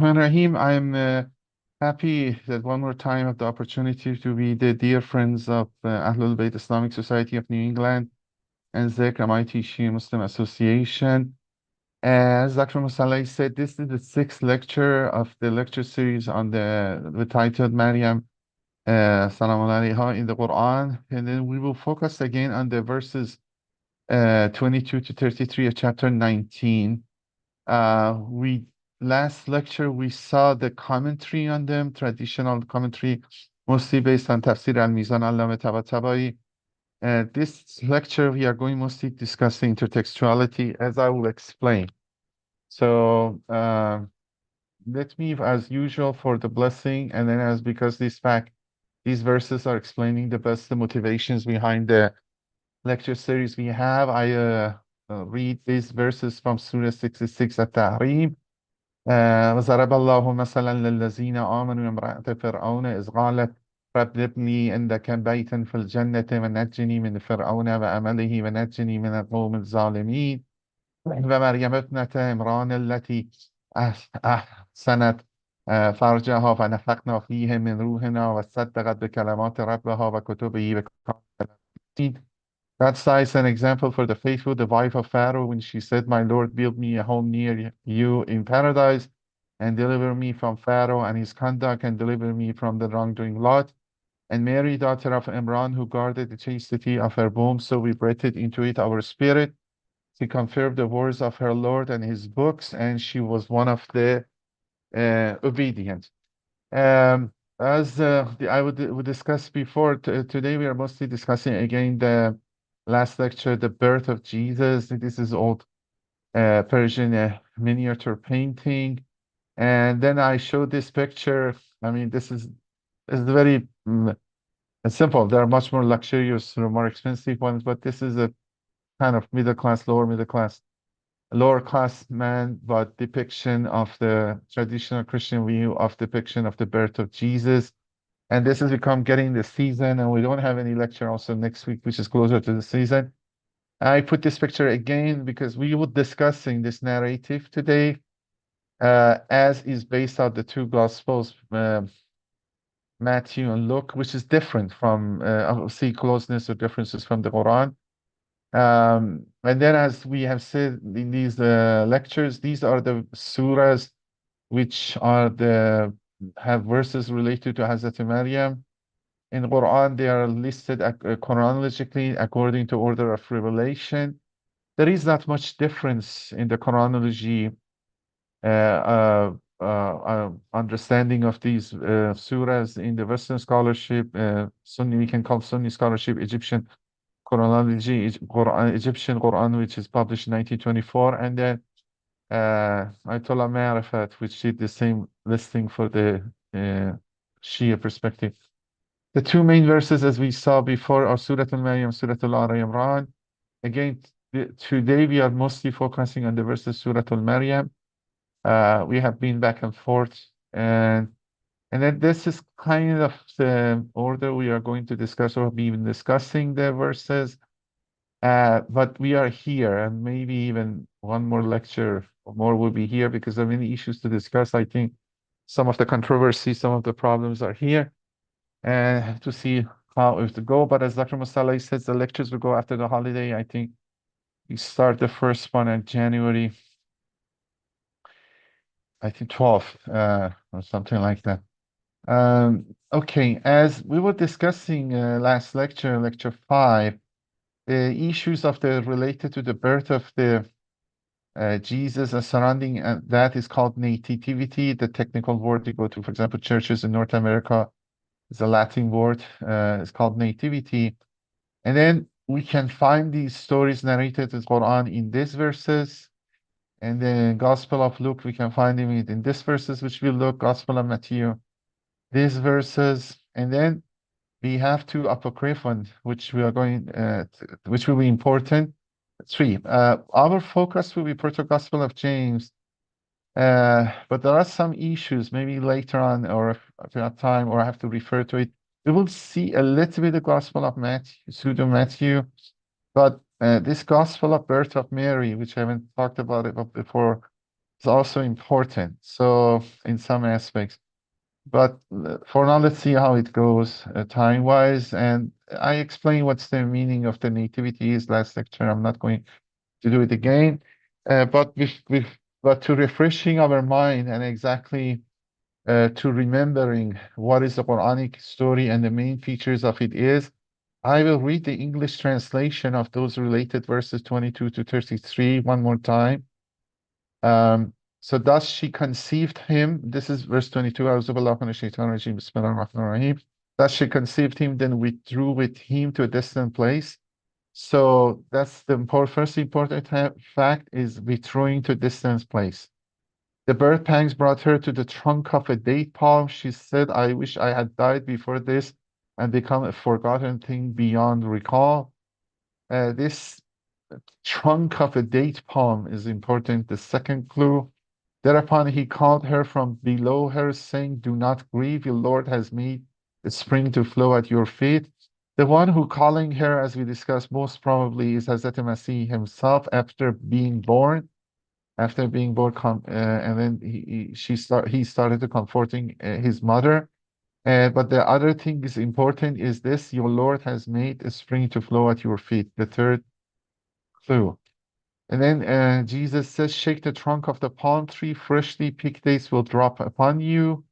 Rahim, I'm happy that one more time have the opportunity to be the dear friends of Ahlul Bayt Islamic Society of New England and Zikr MIT Shi'i Muslim Association. As Dr. Musallai said, this is the sixth lecture of the lecture series on the titled Maryam Salamun Alayha in the Quran. And then we will focus again on the verses 22 to 33 of chapter 19. We last lecture we saw the commentary on them, traditional commentary, mostly based on Tafsir al-Mizan al-Allama Tabatabai. This lecture we are going mostly discussing intertextuality, as I will explain. So let me, as usual, for the blessing, and then as because these verses are explaining the best the motivations behind the lecture series we have. I read these verses from Surah 66 at-Tahrim. وضرب الله مثلا للذين آمنوا امرأة فرعون إذ قالت رب ابن لي عندك بيتا في الجنة ونجني من فرعون وعمله ونجني من القوم الظالمين ومريم ابنة عمران التي أحسنت فرجها فنفخنا فيه من روحنا وصدقت بكلمات ربها وكتبه وكانت. God cites an example for the faithful, the wife of Pharaoh, when she said, My Lord, build me a home near you in paradise and deliver me from Pharaoh and his conduct and deliver me from the wrongdoing lot. And Mary, daughter of Imran, who guarded the chastity of her womb, so we breathed into it our spirit. She confirmed the words of her Lord and his books, and she was one of the obedient. As I would discuss before, today we are mostly discussing again the last lecture, the birth of Jesus. This is old Persian miniature painting. And then I showed this picture. I mean, this is very simple. There are much more luxurious or more expensive ones, but this is a kind of lower class man, but depiction of the traditional Christian view of depiction of the birth of Jesus. And this has become getting the season, and we don't have any lecture also next week, which is closer to the season. I put this picture again because we will discussing this narrative today, as is based on the two Gospels, Matthew and Luke, which is different from, obviously, closeness or differences from the Quran. And then, as we have said in these lectures, these are the surahs which have verses related to Hazrat Maryam. In the Quran, they are listed chronologically according to order of revelation. There is not much difference in the chronology understanding of these surahs in the Western scholarship, Sunni, we can call Sunni scholarship, Egyptian chronology, Egyptian Quran, which is published in 1924, and then Ayatollah Marifat, which did the same listing for the Shia perspective. The two main verses, as we saw before, are Surah Al-Maryam, Surah Al-Imran. Again, today we are mostly focusing on the verses Surah Al-Maryam. We have been back and forth, and then this is kind of the order we are going to discuss, or be even discussing the verses. But we are here, and maybe even one more lecture or more will be here because there are many issues to discuss. I think some of the controversy, some of the problems are here, and to see how it to go. But as Dr. Musallai says, the lectures will go after the holiday. I think we start the first one in January, I think 12th, or something like that. Okay, as we were discussing last lecture, lecture 5, the issues of the related to the birth of the Jesus and surrounding that is called nativity. The technical word you go to, for example, churches in North America, is a Latin word. It's called nativity. And then we can find these stories narrated in Quran in these verses. And then Gospel of Luke, we can find them in these verses, which we look, Gospel of Matthew, these verses. And then we have two apocryphon, which we are going, which will be important. 3. Our focus will be Proto-Gospel of James. But there are some issues, maybe later on, or if I have time, or I have to refer to it. We will see a little bit the Gospel of Matthew, Pseudo-Matthew, but this Gospel of birth of Mary, which I haven't talked about it before, is also important. So in some aspects, but for now, let's see how it goes time-wise. And I explained what's the meaning of the nativity is last lecture. I'm not going to do it again. But to refreshing our mind and exactly to remembering what is the Quranic story and the main features of it is, I will read the English translation of those related verses 22 to 33 one more time. So thus she conceived him. This is verse 22. Thus she conceived him, then withdrew with him to a distant place. So that's the first important fact is withdrawing to a distant place. The birth pangs brought her to the trunk of a date palm. She said, I wish I had died before this and become a forgotten thing beyond recall. This trunk of a date palm is important. The second clue. Thereupon he called her from below her, saying, Do not grieve, your Lord has made a spring to flow at your feet. The one who calling her, as we discussed, most probably is Hazrat Masih himself after being born. After being born, and then he started to comforting his mother. But the other thing is important is this: your Lord has made a spring to flow at your feet. The third clue. And then Jesus says, Shake the trunk of the palm tree, freshly picked dates will drop upon you.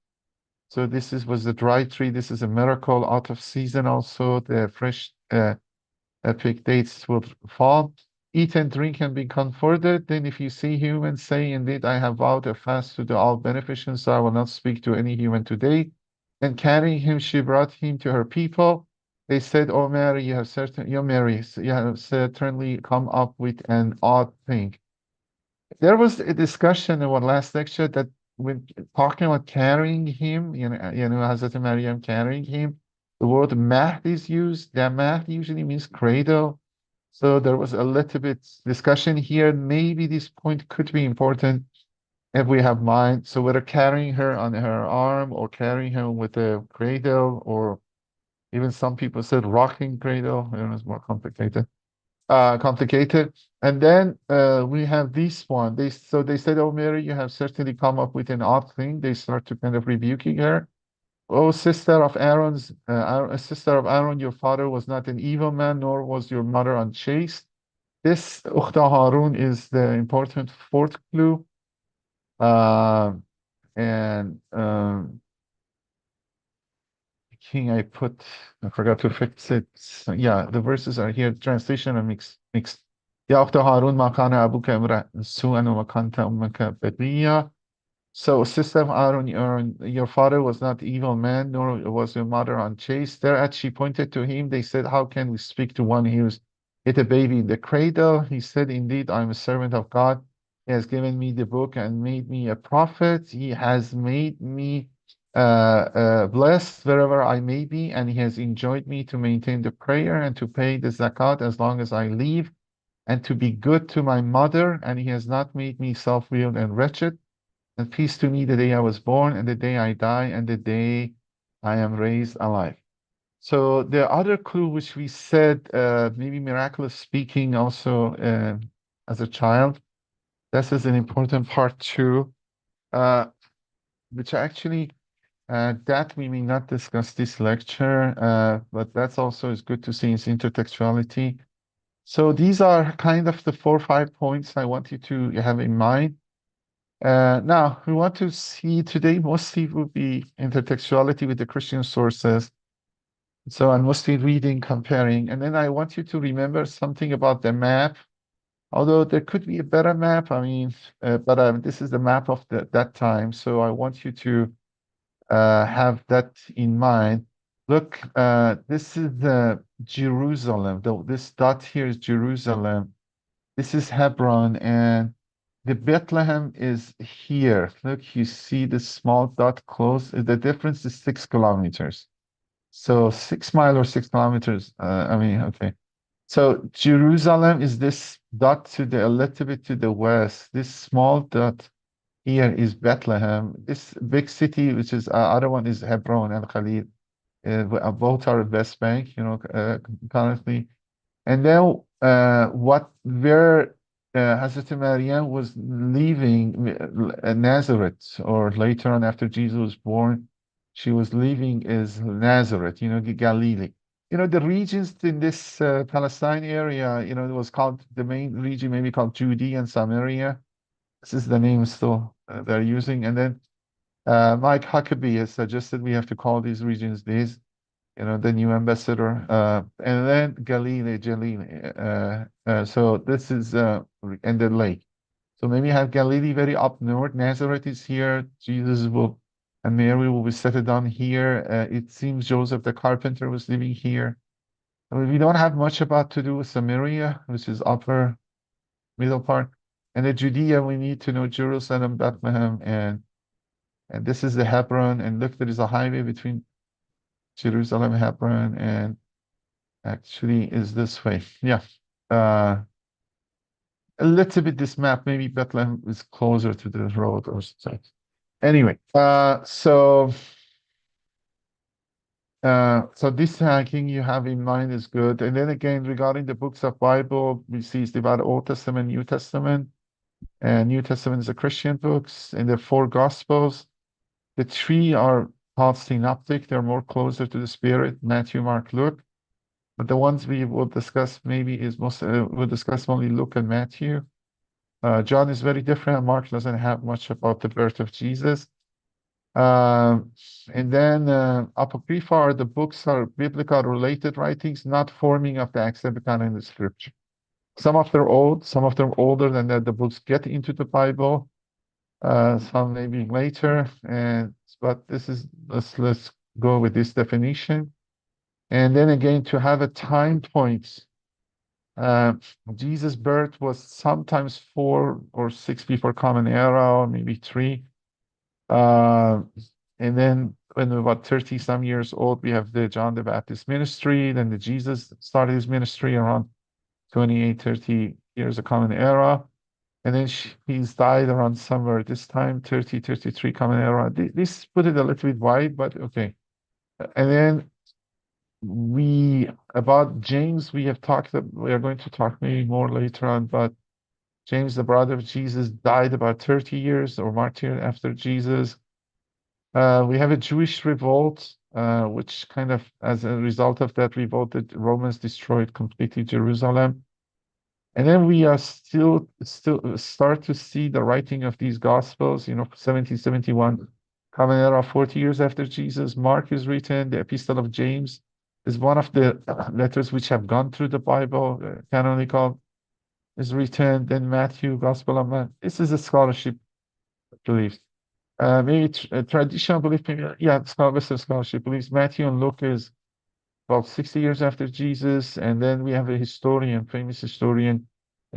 So was the dry tree. This is a miracle out of season also. The fresh picked dates will fall. Eat and drink and be comforted. Then if you see humans, say, Indeed, I have vowed a fast to the all beneficent, so I will not speak to any human today. And carrying him, she brought him to her people. They said, "Oh Mary, you have certainly come up with an odd thing." There was a discussion in our last lecture that when talking about carrying him, Hazrat Maryam carrying him, the word mahd is used. The mahd usually means cradle. So there was a little bit discussion here. Maybe this point could be important if we have mind. So whether carrying her on her arm or carrying her with a cradle, or even some people said rocking cradle, it's more complicated. And then we have this one. They said, "Oh Mary, you have certainly come up with an odd thing." They start to kind of rebuking her. "Oh sister of Aaron, your father was not an evil man, nor was your mother unchaste." This Ukhta Harun is the important fourth clue. And King, I forgot to fix it. So, yeah, the verses are here. Translation are mixed. Ya أخت هارون ما كان أبوك امرأ سوءا وكنت أمك بغيا. So, sister of Aaron, your father was not evil man, nor was your mother unchaste. Thereat she pointed to him. They said, How can we speak to one who's hit a baby in the cradle? He said, Indeed, I am a servant of God. He has given me the book and made me a prophet. He has made me blessed wherever I may be, and he has enjoined me to maintain the prayer and to pay the zakat as long as I live, and to be good to my mother, and he has not made me self-willed and wretched. And peace to me the day I was born, and the day I die, and the day I am raised alive. So the other clue which we said, maybe miraculous speaking also as a child, this is an important part too, which actually that we may not discuss this lecture, but that's also is good to see its intertextuality. So these are kind of the 4 or 5 points I want you to have in mind. Now, we want to see today mostly will be intertextuality with the Christian sources. So I'm mostly reading, comparing, and then I want you to remember something about the map. Although there could be a better map, I mean, but this is the map of that time. So I want you to have that in mind. Look, this is the Jerusalem. This dot here is Jerusalem. This is Hebron, and the Bethlehem is here. Look, you see the small dot close. The difference is 6 kilometers. So 6 miles or 6 kilometers. I mean, okay. So Jerusalem is this dot a little bit to the west. This small dot here is Bethlehem. This big city, which is other one is Hebron and Khalid. Both are West Bank, currently. And then where Hazrat Maryam was leaving Nazareth, or later on after Jesus was born, she was leaving as Nazareth, Galilee. The regions in this Palestine area, it was called, the main region maybe called Judea and Samaria. This is the name still they're using. And then Mike Huckabee has suggested we have to call these regions these, the new ambassador. And then Galilee. So this is, and the lake. So maybe have Galilee very up north. Nazareth is here. Jesus will, and Mary will be settled down here. It seems Joseph the Carpenter was living here. I mean, we don't have much about to do with Samaria, which is upper middle part. And the Judea, we need to know Jerusalem, Bethlehem, and this is the Hebron. And look, there is a highway between Jerusalem, Hebron, and actually is this way. Yeah. A little bit this map, maybe Bethlehem is closer to the road or something. Anyway, so this hacking you have in mind is good. And then again, regarding the books of Bible, we see it's divided Old Testament, New Testament. And New Testament is the Christian books, and the four Gospels. The three are called synoptic. They're more closer to the Spirit, Matthew, Mark, Luke. But the ones we will discuss maybe is we'll discuss only Luke and Matthew. John is very different. Mark doesn't have much about the birth of Jesus. And then Apocrypha are the books are biblical related writings, not forming of the accepted canon in the scripture. Some of them are old, some of them are older than that. The books get into the Bible. Some maybe later, but this is let's go with this definition. And then again, to have a time point, Jesus' birth was sometimes 4 or 6 before Common Era, or maybe 3. And then when we were about 30 some years old, we have the John the Baptist ministry. Then the Jesus started his ministry around 28, 30 years of Common Era. And then he's died around somewhere this time, 30, 33 Common Era. This put it a little bit wide, but okay. And then about James, we are going to talk maybe more later on, but James, the brother of Jesus, died about 30 years or martyr after Jesus. We have a Jewish revolt, which kind of, as a result of that revolt, the Romans destroyed completely Jerusalem. And then we are still start to see the writing of these Gospels, 1771, Common Era, 40 years after Jesus. Mark is written. The Epistle of James is one of the letters which have gone through the Bible, canonical, is written. Then Matthew, Gospel of Matthew. This is a scholarship belief. Maybe traditional belief, Western scholarship believes Matthew and Luke is about 60 years after Jesus. And then we have a historian, famous historian,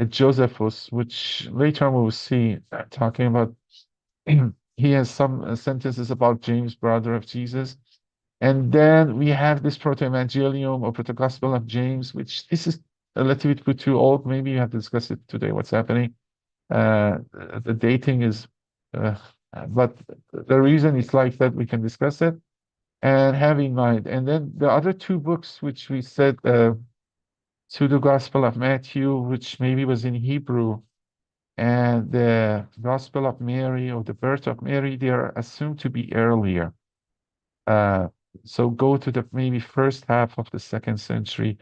Josephus, which later on we will see talking about. He has some sentences about James, brother of Jesus. And then we have this Protoevangelium or ProtoGospel of James, which this is a little bit too old. Maybe you have to discuss it today, what's happening. The dating is, but the reason it's like that, we can discuss it and have in mind. And then the other two books, which we said, PseudoGospel of Matthew, which maybe was in Hebrew, and the Gospel of Mary or the birth of Mary, they are assumed to be earlier. So go to the maybe first half of the 2nd century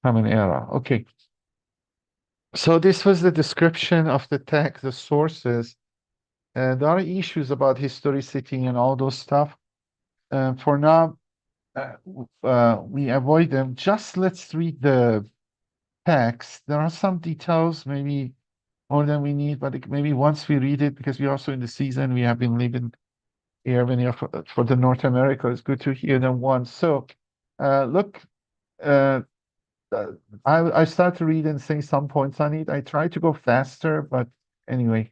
Common Era. Okay. So this was the description of the text, the sources. There are issues about historicity and all those stuff. For now, we avoid them. Just let's read the text. There are some details, maybe more than we need, but maybe once we read it, because we're also in the season, we have been living here for the North America. It's good to hear them once. So look, I start to read and say some points on it. I try to go faster, but anyway.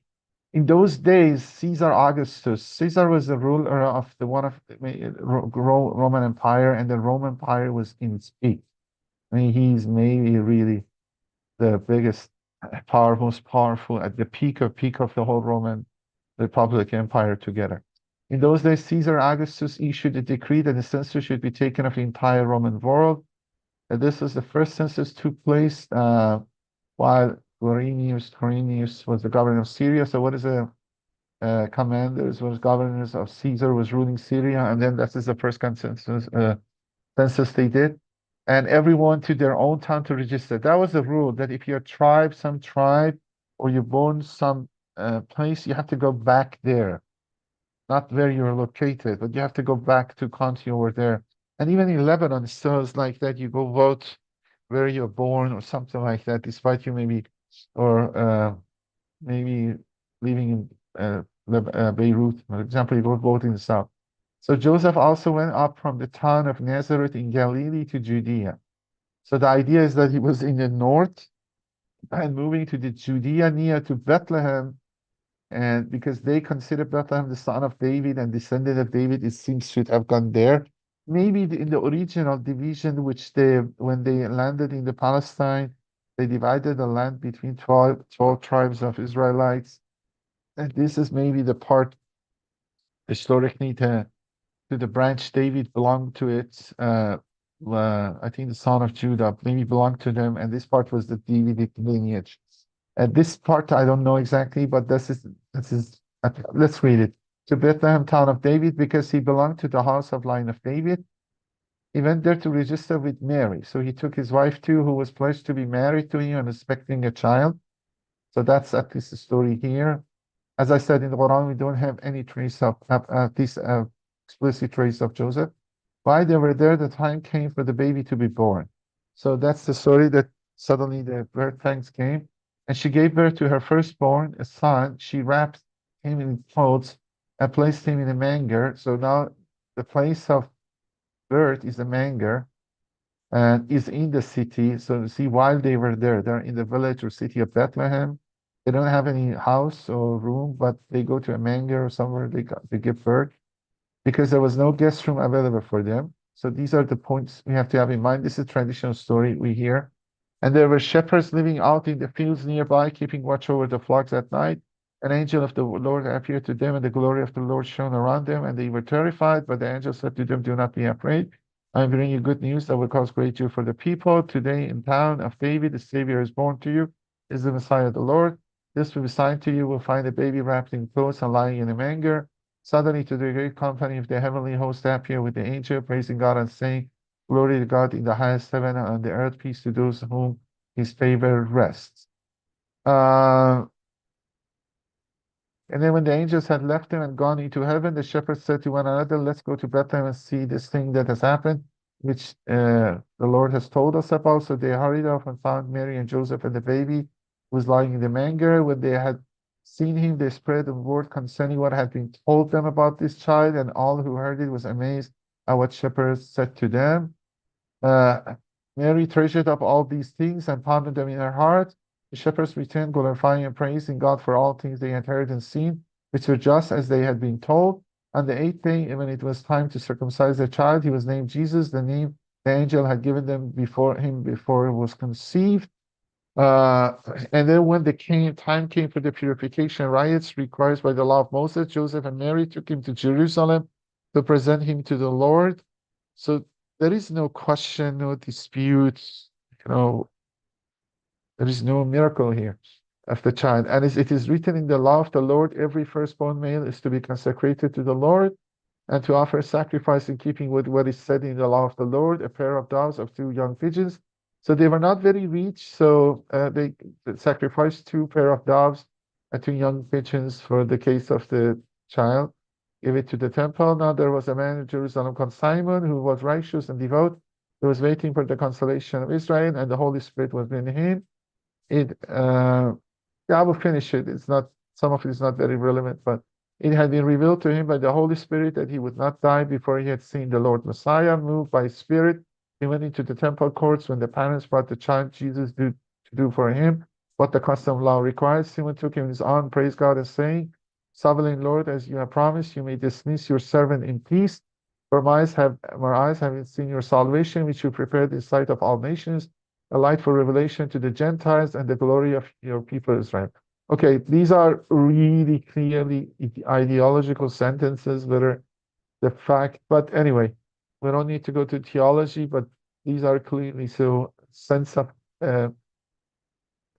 In those days, Caesar was the ruler of the Roman Empire, and the Roman Empire was in its peak. I mean, he's maybe really the biggest, most powerful at the peak of the whole Roman Republic Empire together. In those days, Caesar Augustus issued a decree that the census should be taken of the entire Roman world. And this was the first census took place while Quirinius was the governor of Syria. So what is a commanders was governors of Caesar was ruling Syria, and then that is the first census they did, and everyone to their own town to register. That was the rule that if you're some tribe, or you're born some place, you have to go back there, not where you're located, but you have to go back to country over there. And even in Lebanon, it still is like that. You go vote where you're born or something like that, despite you maybe or maybe living in Beirut, for example, you go vote in the south. So Joseph also went up from the town of Nazareth in Galilee to Judea. So the idea is that he was in the north and moving to the Judea near to Bethlehem, and because they consider Bethlehem the son of David and descendant of David, it seems should have gone there. Maybe in the original division, which when they landed in the Palestine, they divided the land between 12 tribes of Israelites. And this is maybe the part historically to the branch David belonged to it. I think the son of Judah maybe belonged to them, and this part was the Davidic lineage. This part I don't know exactly, but this is let's read it. To Bethlehem, town of David, because he belonged to the house of line of David. He went there to register with Mary. So he took his wife too, who was pledged to be married to him and expecting a child. So that's at least the story here. As I said in the Quran, we don't have any trace of this explicit trace of Joseph. While they were there, the time came for the baby to be born. So that's the story that suddenly the birth pangs came. And she gave birth to her firstborn, a son. She wrapped him in clothes and placed him in a manger. So now the place of birth is a manger and is in the city. So you see, while they were there, they're in the village or city of Bethlehem. They don't have any house or room, but they go to a manger or somewhere they give birth because there was no guest room available for them. So these are the points we have to have in mind. This is a traditional story we hear. And there were shepherds living out in the fields nearby, keeping watch over the flocks at night. An angel of the Lord appeared to them, and the glory of the Lord shone around them, and they were terrified. But the angel said to them, "Do not be afraid. I am bringing you good news that will cause great joy for the people. Today in town of David, the Savior is born to you, is the Messiah, the Lord. This will be a sign to you. You will find a baby wrapped in clothes and lying in a manger." Suddenly, to the great company of the heavenly host appeared with the angel, praising God and saying, "Glory to God in the highest heaven, and on the earth peace to those whom his favor rests." And then when the angels had left them and gone into heaven, the shepherds said to one another, "Let's go to Bethlehem and see this thing that has happened, which the Lord has told us about." So they hurried off and found Mary and Joseph and the baby who was lying in the manger. When they had seen him, they spread the word concerning what had been told them about this child, and all who heard it was amazed at what shepherds said to them. Mary treasured up all these things and pondered them in her heart. The shepherds returned, glorifying and praising God for all things they had heard and seen, which were just as they had been told. On the 8th day, when it was time to circumcise the child, he was named Jesus, the name the angel had given them before it was conceived. And then when time came for the purification rites required by the law of Moses, Joseph and Mary took him to Jerusalem to present him to the Lord. So there is no question, no dispute, there is no miracle here of the child. And it is written in the law of the Lord, every firstborn male is to be consecrated to the Lord and to offer sacrifice in keeping with what is said in the law of the Lord, a pair of doves of 2 young pigeons. So they were not very rich, so they sacrificed 2 pair of doves and 2 young pigeons for the case of the child. Give it to the temple. Now there was a man in Jerusalem called Simon who was righteous and devout. He was waiting for the consolation of Israel, and the Holy Spirit was in him. I will finish it. Some of it is not very relevant, but it had been revealed to him by the Holy Spirit that he would not die before he had seen the Lord Messiah. Moved by Spirit, he went into the temple courts when the parents brought the child Jesus to do for him what the custom law requires. Simon took him in his arm, praised God, and saying, "Sovereign Lord, as you have promised, you may dismiss your servant in peace. For my eyes have seen your salvation, which you prepared in sight of all nations, a light for revelation to the Gentiles and the glory of your people Israel." Okay, these are really clearly ideological sentences that are the fact. But anyway, we don't need to go to theology, but these are clearly so sense of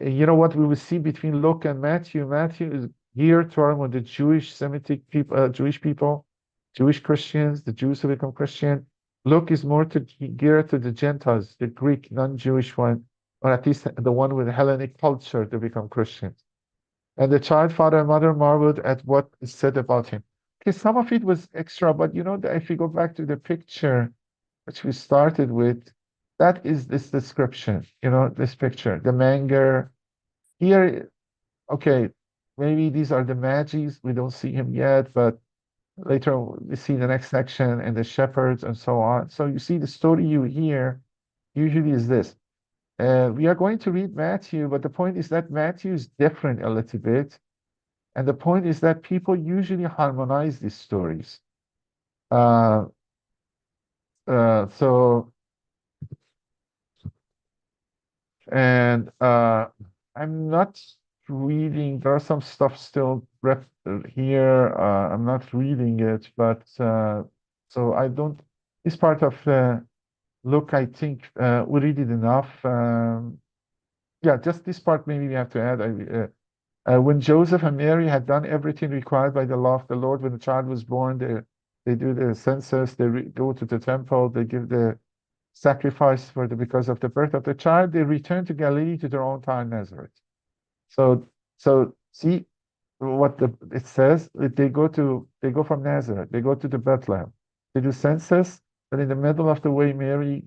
You know what we will see between Luke and Matthew? Matthew is geared toward the Jewish Semitic people, Jewish people, Jewish Christians, the Jews who become Christian. Luke is more geared to the Gentiles, the Greek, non-Jewish one, or at least the one with Hellenic culture to become Christians. And the child father and mother marveled at what is said about him. Okay, some of it was extra, but you know, if you go back to the picture which we started with, that is this description, you know, this picture, the manger. Here, okay, maybe these are the Magis. We don't see him yet, but later we see the next section and the shepherds and so on. So you see the story you hear usually is this. We are going to read Matthew, but the point is that Matthew is different a little bit. And the point is that people usually harmonize these stories. Uh, so, and I'm not reading, there are some stuff still here. I'm not reading it, but so I don't, this part of Luke, I think we read it enough. Yeah, just this part maybe we have to add. When Joseph and Mary had done everything required by the law of the Lord, when the child was born, they do the census, go to the temple, they give the sacrifice because of the birth of the child, they return to Galilee to their own town, Nazareth. So see what it says. They go from Nazareth, they go to the Bethlehem, they do census, but in the middle of the way, Mary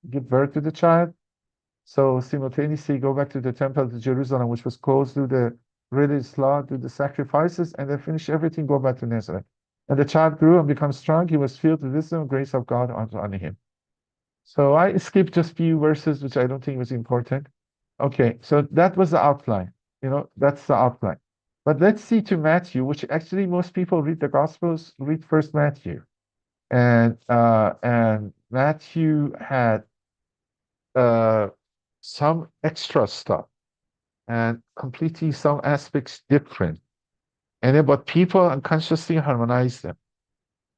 give birth to the child. So simultaneously go back to the temple to Jerusalem, which was closed, do the religious law, do the sacrifices, and then finish everything, go back to Nazareth. And the child grew and became strong. He was filled with wisdom and grace of God on him. So I skipped just few verses, which I don't think was important. Okay, so that was the outline. You know, that's the outline. But let's see to Matthew, which actually most people read the Gospels, read first Matthew. And Matthew had uh, some extra stuff and completely some aspects different. And then, but people unconsciously harmonize them.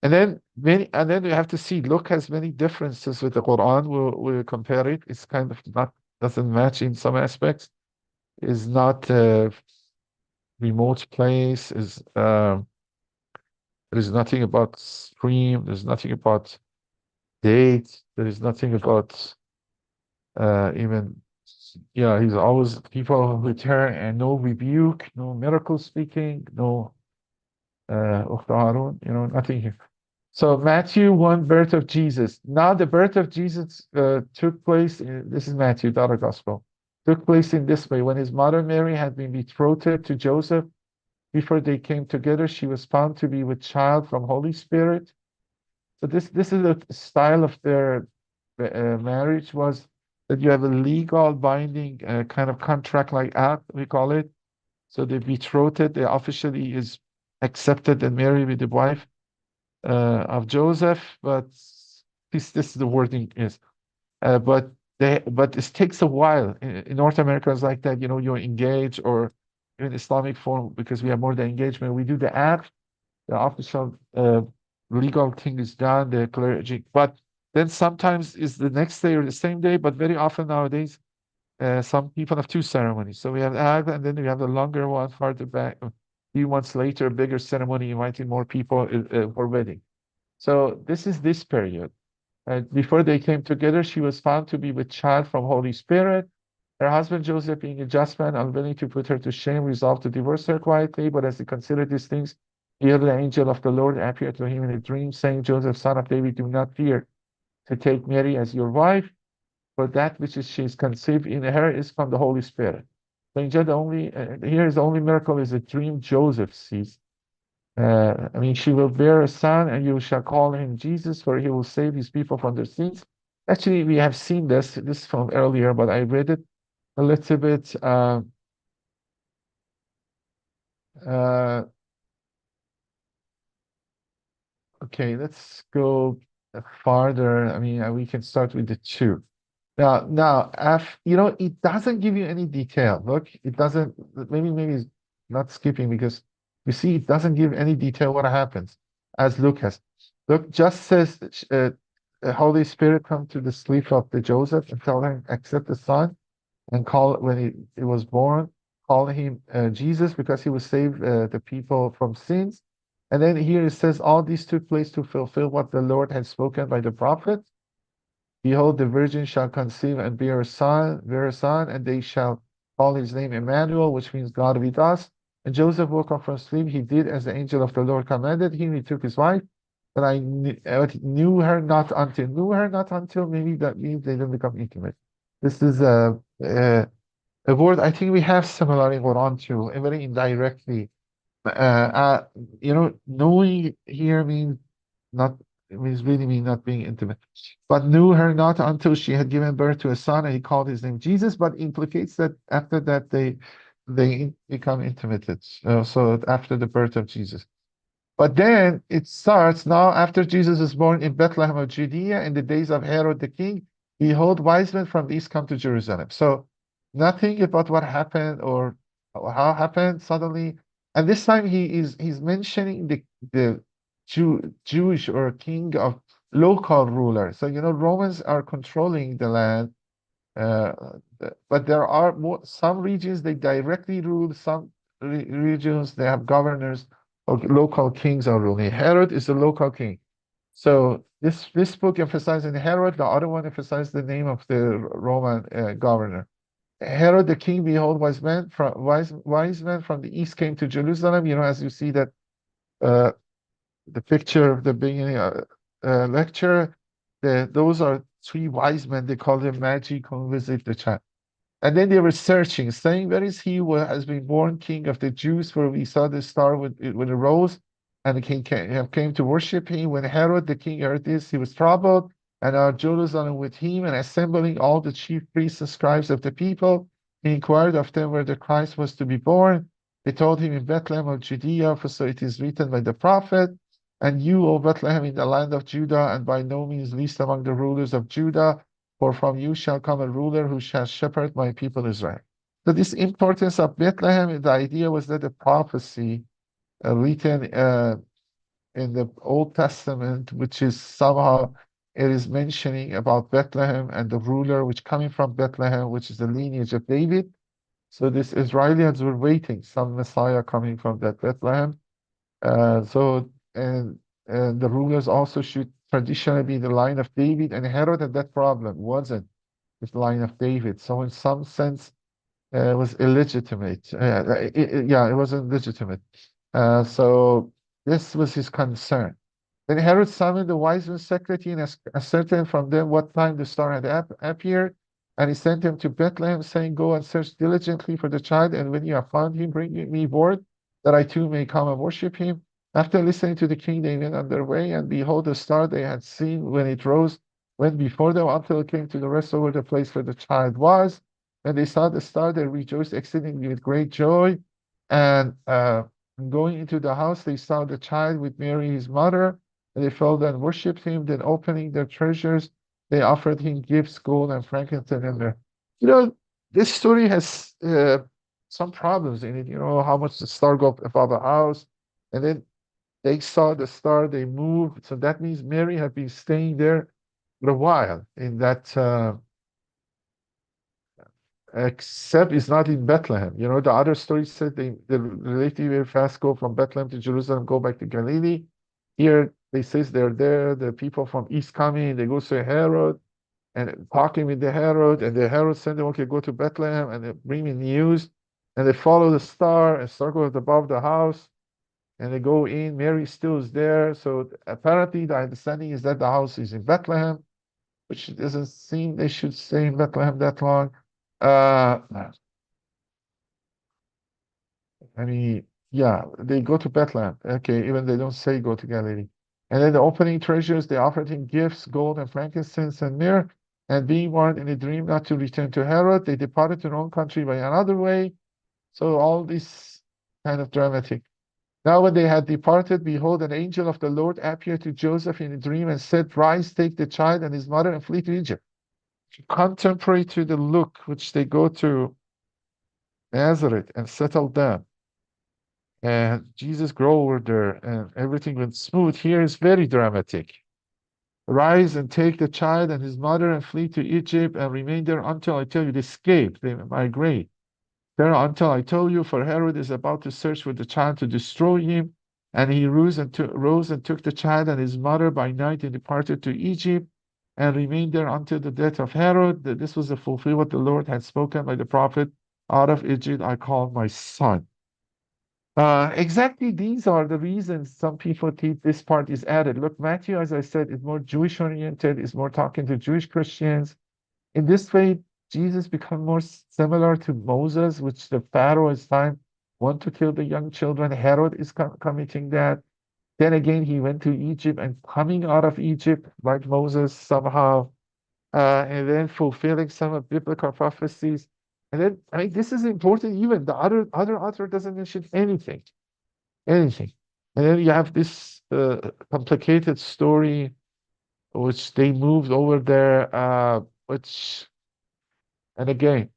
And then we have to see, Luke has many differences with the Quran. We'll compare it. It's kind of not, doesn't match in some aspects. Is not a remote place, there is nothing about stream, there's nothing about date, there is nothing about even, yeah, he's always people return and no rebuke, no miracle speaking, no you know, nothing here. So Matthew 1, birth of Jesus. Now the birth of Jesus took place this is Matthew, the other gospel. Took place in this way. When his mother Mary had been betrothed to Joseph, before they came together, she was found to be with child from Holy Spirit. So this is the style of their marriage, was that you have a legal binding kind of contract like act, we call it. So they betrothed, they officially is accepted and married with the wife of Joseph, but this is the wording is. But it takes a while. In North America, it's like that, you know, you're engaged, or in Islamic form, because we have more than engagement, we do the act, the official legal thing is done, the clergy. But then sometimes it's the next day or the same day, but very often nowadays, some people have two ceremonies. So we have the act, and then we have the longer one farther back, a few months later, a bigger ceremony, inviting more people for wedding. So this is this period. Before they came together, she was found to be with child from Holy Spirit. Her husband Joseph, being a just man, unwilling to put her to shame, resolved to divorce her quietly. But as he considered these things, here the angel of the Lord appeared to him in a dream, saying, Joseph, son of David, do not fear to take Mary as your wife, for that which she is conceived in her is from the Holy Spirit. So here is the only miracle is a dream Joseph sees. I mean, she will bear a son, and you shall call him Jesus, for he will save his people from their sins. Actually, we have seen this from earlier, but I read it a little bit. Okay, let's go farther. I mean, we can start with the two. Now, you know, it doesn't give you any detail. Look, it doesn't. Maybe it's not skipping, because you see, it doesn't give any detail what happens as Luke has. Luke just says the Holy Spirit come to the sleep of the Joseph and tell him accept the son, and when he was born, calling him Jesus because he would save the people from sins. And then here it says, all these took place to fulfill what the Lord had spoken by the prophet. Behold, the virgin shall conceive and bear a son, and they shall call his name Emmanuel, which means God with us. And Joseph woke up from sleep. He did as the angel of the Lord commanded him. He took his wife, but I knew her not until. Knew her not until, maybe that means they didn't become intimate. This is a word I think we have similar in Quran too, very indirectly. Uh, uh, knowing here means not, it means really mean not being intimate. But knew her not until she had given birth to a son, and he called his name Jesus, but implicates that after that they become intimate. So after the birth of Jesus. But then it starts now after Jesus is born in Bethlehem of Judea in the days of Herod the king. Behold, wise men from the east come to Jerusalem. So nothing about what happened or how happened suddenly. And this time he's mentioning the Jewish or king of local ruler. So Romans are controlling the land, uh, but there are some regions they directly rule, some regions they have governors or local kings are ruling. Herod is the local king. So this book emphasizes Herod, the other one emphasizes the name of the Roman governor. Herod the king, behold, wise men from the east came to Jerusalem. As you see that uh, the picture of the beginning lecture, those are three wise men. They call them Magi, who visit the child. And then they were searching, saying, where is he who has been born king of the Jews? For we saw the star when it rose, and the king came to worship him. When Herod the king heard this, he was troubled, and our Jerusalem with him, and assembling all the chief priests and scribes of the people, he inquired of them where the Christ was to be born. They told him in Bethlehem of Judea, for so it is written by the prophet, and you, O Bethlehem, in the land of Judah, and by no means least among the rulers of Judah, for from you shall come a ruler who shall shepherd my people Israel. So this importance of Bethlehem, the idea was that the prophecy written in the Old Testament, which is somehow it is mentioning about Bethlehem and the ruler which coming from Bethlehem, which is the lineage of David. So these Israelites were waiting some Messiah coming from that Bethlehem. And the rulers also should traditionally be the line of David, and Herod had that problem, wasn't the line of David. So in some sense, it was illegitimate. It wasn't legitimate. So this was his concern. Then Herod summoned the wise men secretly and ascertained from them what time the star had appeared. And he sent them to Bethlehem, saying, go and search diligently for the child, and when you have found him, bring me word that I too may come and worship him. After listening to the king, they went on their way, and behold, the star they had seen when it rose went before them until it came to the rest over the place where the child was. When they saw the star, they rejoiced exceedingly with great joy. And going into the house, they saw the child with Mary, his mother, and they fell down and worshipped him. Then, opening their treasures, they offered him gifts, gold and frankincense and myrrh. This story has some problems in it. How much the star go up above the house, and then they saw the star, they moved. So that means Mary had been staying there for a while in that, except it's not in Bethlehem. The other story said the relatively very fast go from Bethlehem to Jerusalem, go back to Galilee. Here they says they're there, the people from east coming, they go to Herod and talking with the Herod, and the Herod sent them, okay, go to Bethlehem, and they bring me news, and they follow the star, and star goes above the house, and they go in. Mary still is there. So apparently the understanding is that the house is in Bethlehem, which doesn't seem they should stay in Bethlehem that long. They go to Bethlehem. Okay, even they don't say go to Galilee. And then the opening treasures, they offered him gifts, gold and frankincense and myrrh. And being warned in a dream not to return to Herod, they departed to their own country by another way. So all this kind of dramatic. Now when they had departed, behold, an angel of the Lord appeared to Joseph in a dream and said, rise, take the child and his mother and flee to Egypt. Contemporary to the look which they go to Nazareth and settle down. And Jesus grew over there and everything went smooth. Here is very dramatic. Rise and take the child and his mother and flee to Egypt and remain there until I tell you. They escape, they migrate there until I tell you, for Herod is about to search for the child to destroy him. And he rose and took the child and his mother by night and departed to Egypt and remained there until the death of Herod. This was to fulfill what the Lord had spoken by the prophet, out of Egypt I called my son. Exactly these are the reasons some people think this part is added. Look, Matthew, as I said, is more Jewish oriented, is more talking to Jewish Christians. In this way, Jesus becomes more similar to Moses, which the Pharaoh is time want to kill the young children. Herod is committing that. Then again, he went to Egypt and coming out of Egypt like Moses somehow, and then fulfilling some of biblical prophecies. And then, I mean, this is important. Even the other author doesn't mention anything. And then you have this complicated story, which they moved over there, which, and again,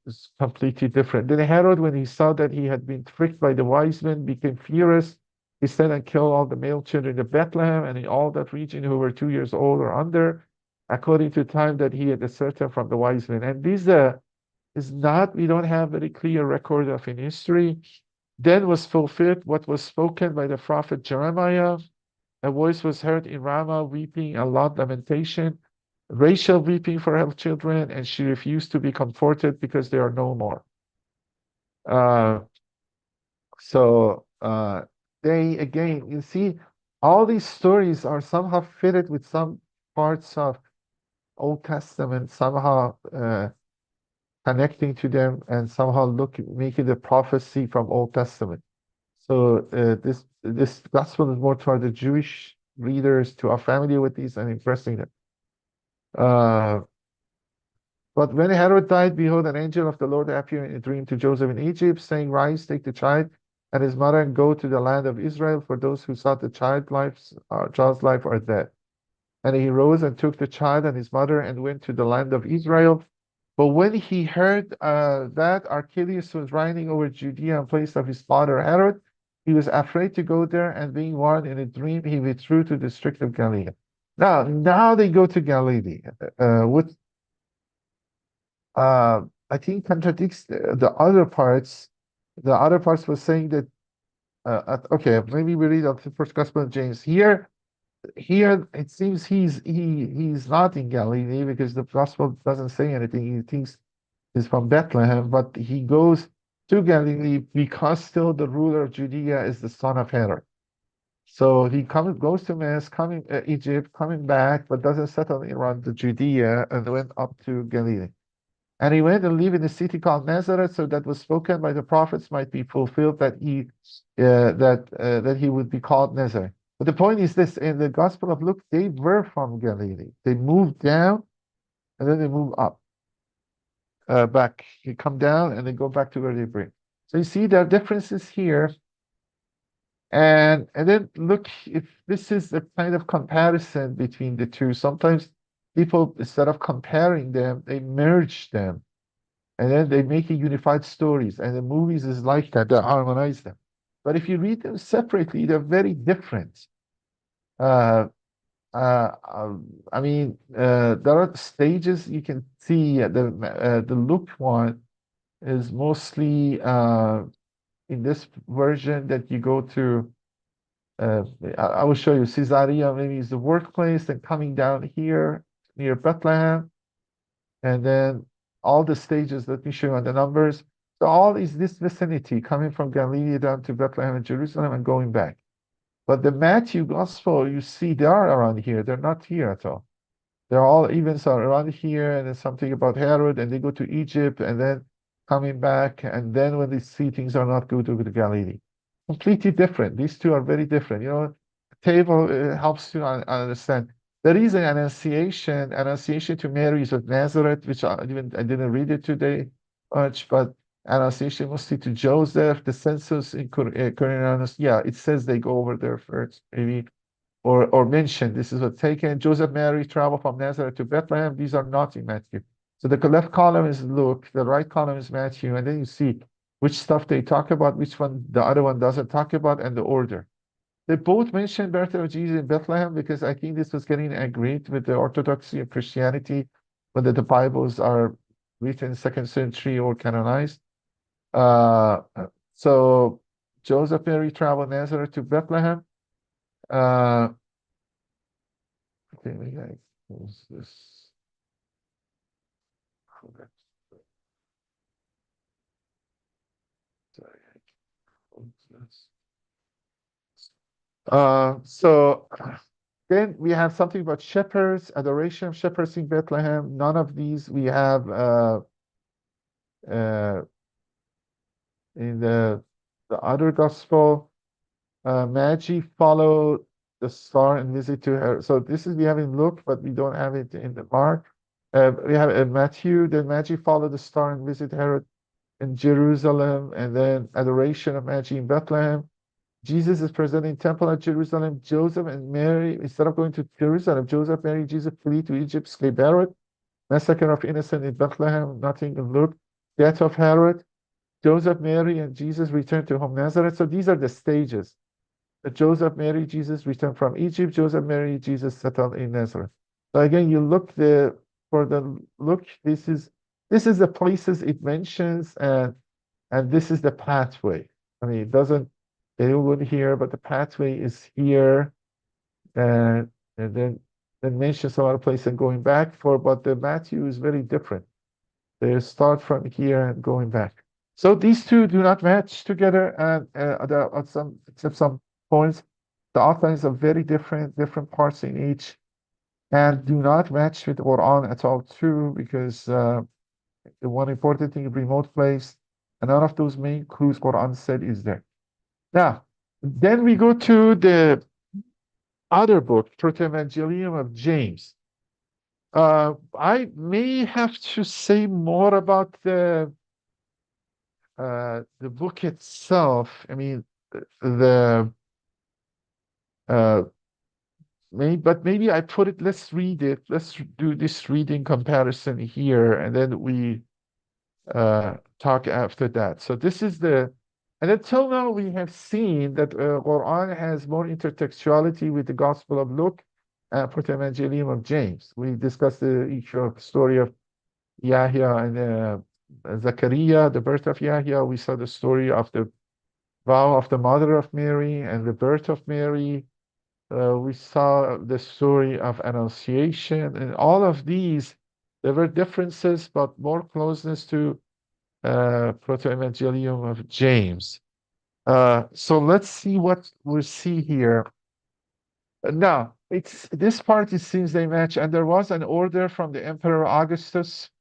is completely different. Then Herod, when he saw that he had been tricked by the wise men, became furious. He sent and killed all the male children in Bethlehem and in all that region who were 2 years old or under, according to time that he had ascertained from the wise men. And this is not, we don't have very clear record of in history. Then was fulfilled what was spoken by the prophet Jeremiah. A voice was heard in Ramah, weeping and loud lamentation, Rachel weeping for her children, and she refused to be comforted because they are no more. They, again, you see, all these stories are somehow fitted with some parts of Old Testament, somehow connecting to them and somehow making the prophecy from Old Testament. So this gospel is more toward the Jewish readers who are familiar with these and impressing them. But when Herod died, behold, an angel of the Lord appeared in a dream to Joseph in Egypt, saying, Rise, take the child and his mother, and go to the land of Israel, for those who sought the child's life are dead. And he rose and took the child and his mother and went to the land of Israel. But when he heard that Archelaus was reigning over Judea in place of his father Herod, he was afraid to go there, and being warned in a dream, he withdrew to the district of Galilee. Now they go to Galilee. I think contradicts the other parts. The other parts was saying that, okay, maybe we read of the first Gospel of James. Here it seems he's not in Galilee because the Gospel doesn't say anything. He thinks he's from Bethlehem, but he goes to Galilee because still the ruler of Judea is the son of Herod. So he goes to Mass, Egypt, coming back, but doesn't settle around the Judea, and went up to Galilee. And he went and lived in a city called Nazareth, so that was spoken by the prophets might be fulfilled, that he would be called Nazareth. But the point is this: in the Gospel of Luke, they were from Galilee. They moved down, and then they move up, back. They come down, and they go back to where they bring. So you see there are differences here. And then look, if this is a kind of comparison between the two, sometimes people, instead of comparing them, they merge them. And then they make unified stories. And the movies is like that, they harmonize them. But if you read them separately, they're very different. I mean, there are stages you can see. The Luke one is mostly in this version that you go to. I will show you. Caesarea maybe is the workplace, then coming down here near Bethlehem, and then all the stages. Let me show you on the numbers. So all is this vicinity coming from Galilee down to Bethlehem and Jerusalem and going back. But the Matthew Gospel, you see, they are around here. They're not here at all. They're all events are around here, and then something about Herod, and they go to Egypt, and then coming back, and then when they see things are not good, to go to Galilee. Completely different. These two are very different. Table helps to understand. There is an annunciation to Mary is at Nazareth, which I didn't read it today much, but annunciation mostly to Joseph, the census in Quirinianus. Yeah, it says they go over there first, maybe, or mention this is what's taken. Joseph, Mary travel from Nazareth to Bethlehem. These are not in Matthew. So the left column is Luke, the right column is Matthew, and then you see which stuff they talk about, which one the other one doesn't talk about, and the order. They both mention birth of Jesus in Bethlehem because I think this was getting agreed with the orthodoxy of Christianity, whether the Bibles are written in second century or canonized. Uh, so Joseph Mary traveled Nazareth to Bethlehem. Uh, okay, maybe I close this. Sorry, I close this. So then we have something about shepherds, adoration of shepherds in Bethlehem. None of these we have uh, in the other gospel. Magi followed the star and visit to her. So this is we have in Luke, but we don't have it in the Mark. We have in Matthew. Then Magi followed the star and visit Herod in Jerusalem, and then adoration of Magi in Bethlehem. Jesus is present in temple at Jerusalem. Joseph and Mary, instead of going to Jerusalem, Joseph, Mary, Jesus flee to Egypt, escape Herod. Massacre of innocent in Bethlehem, nothing in Luke. Death of Herod. Joseph, Mary, and Jesus return to home Nazareth. So these are the stages. Joseph, Mary, Jesus returned from Egypt. Joseph, Mary, Jesus settled in Nazareth. So again, you look for the look. This is the places it mentions, and this is the pathway. I mean, it doesn't. They would here, but the pathway is here, and then mentions some other place and going back for. But the Matthew is very different. They start from here and going back. So these two do not match together, and except some points. The outlines are very different parts in each, and do not match with Qur'an at all too, because the one important thing, remote place, and none of those main clues Qur'an said is there. Now, then we go to the other book, ProtoEvangelium of James. I may have to say more about the book itself. I mean, the maybe I put it. Let's read it. Let's do this reading comparison here, and then we talk after that. So this is and until now we have seen that Quran has more intertextuality with the Gospel of Luke and Protoevangelium of James. We discussed the story of Yahya and Zachariah, the birth of Yahya. We saw the story of the vow of the mother of Mary and the birth of Mary. We saw the story of Annunciation, and all of these, there were differences, but more closeness to Protoevangelium of James. So let's see what we see here. Now, this part, it seems they match, and there was an order from the Emperor Augustus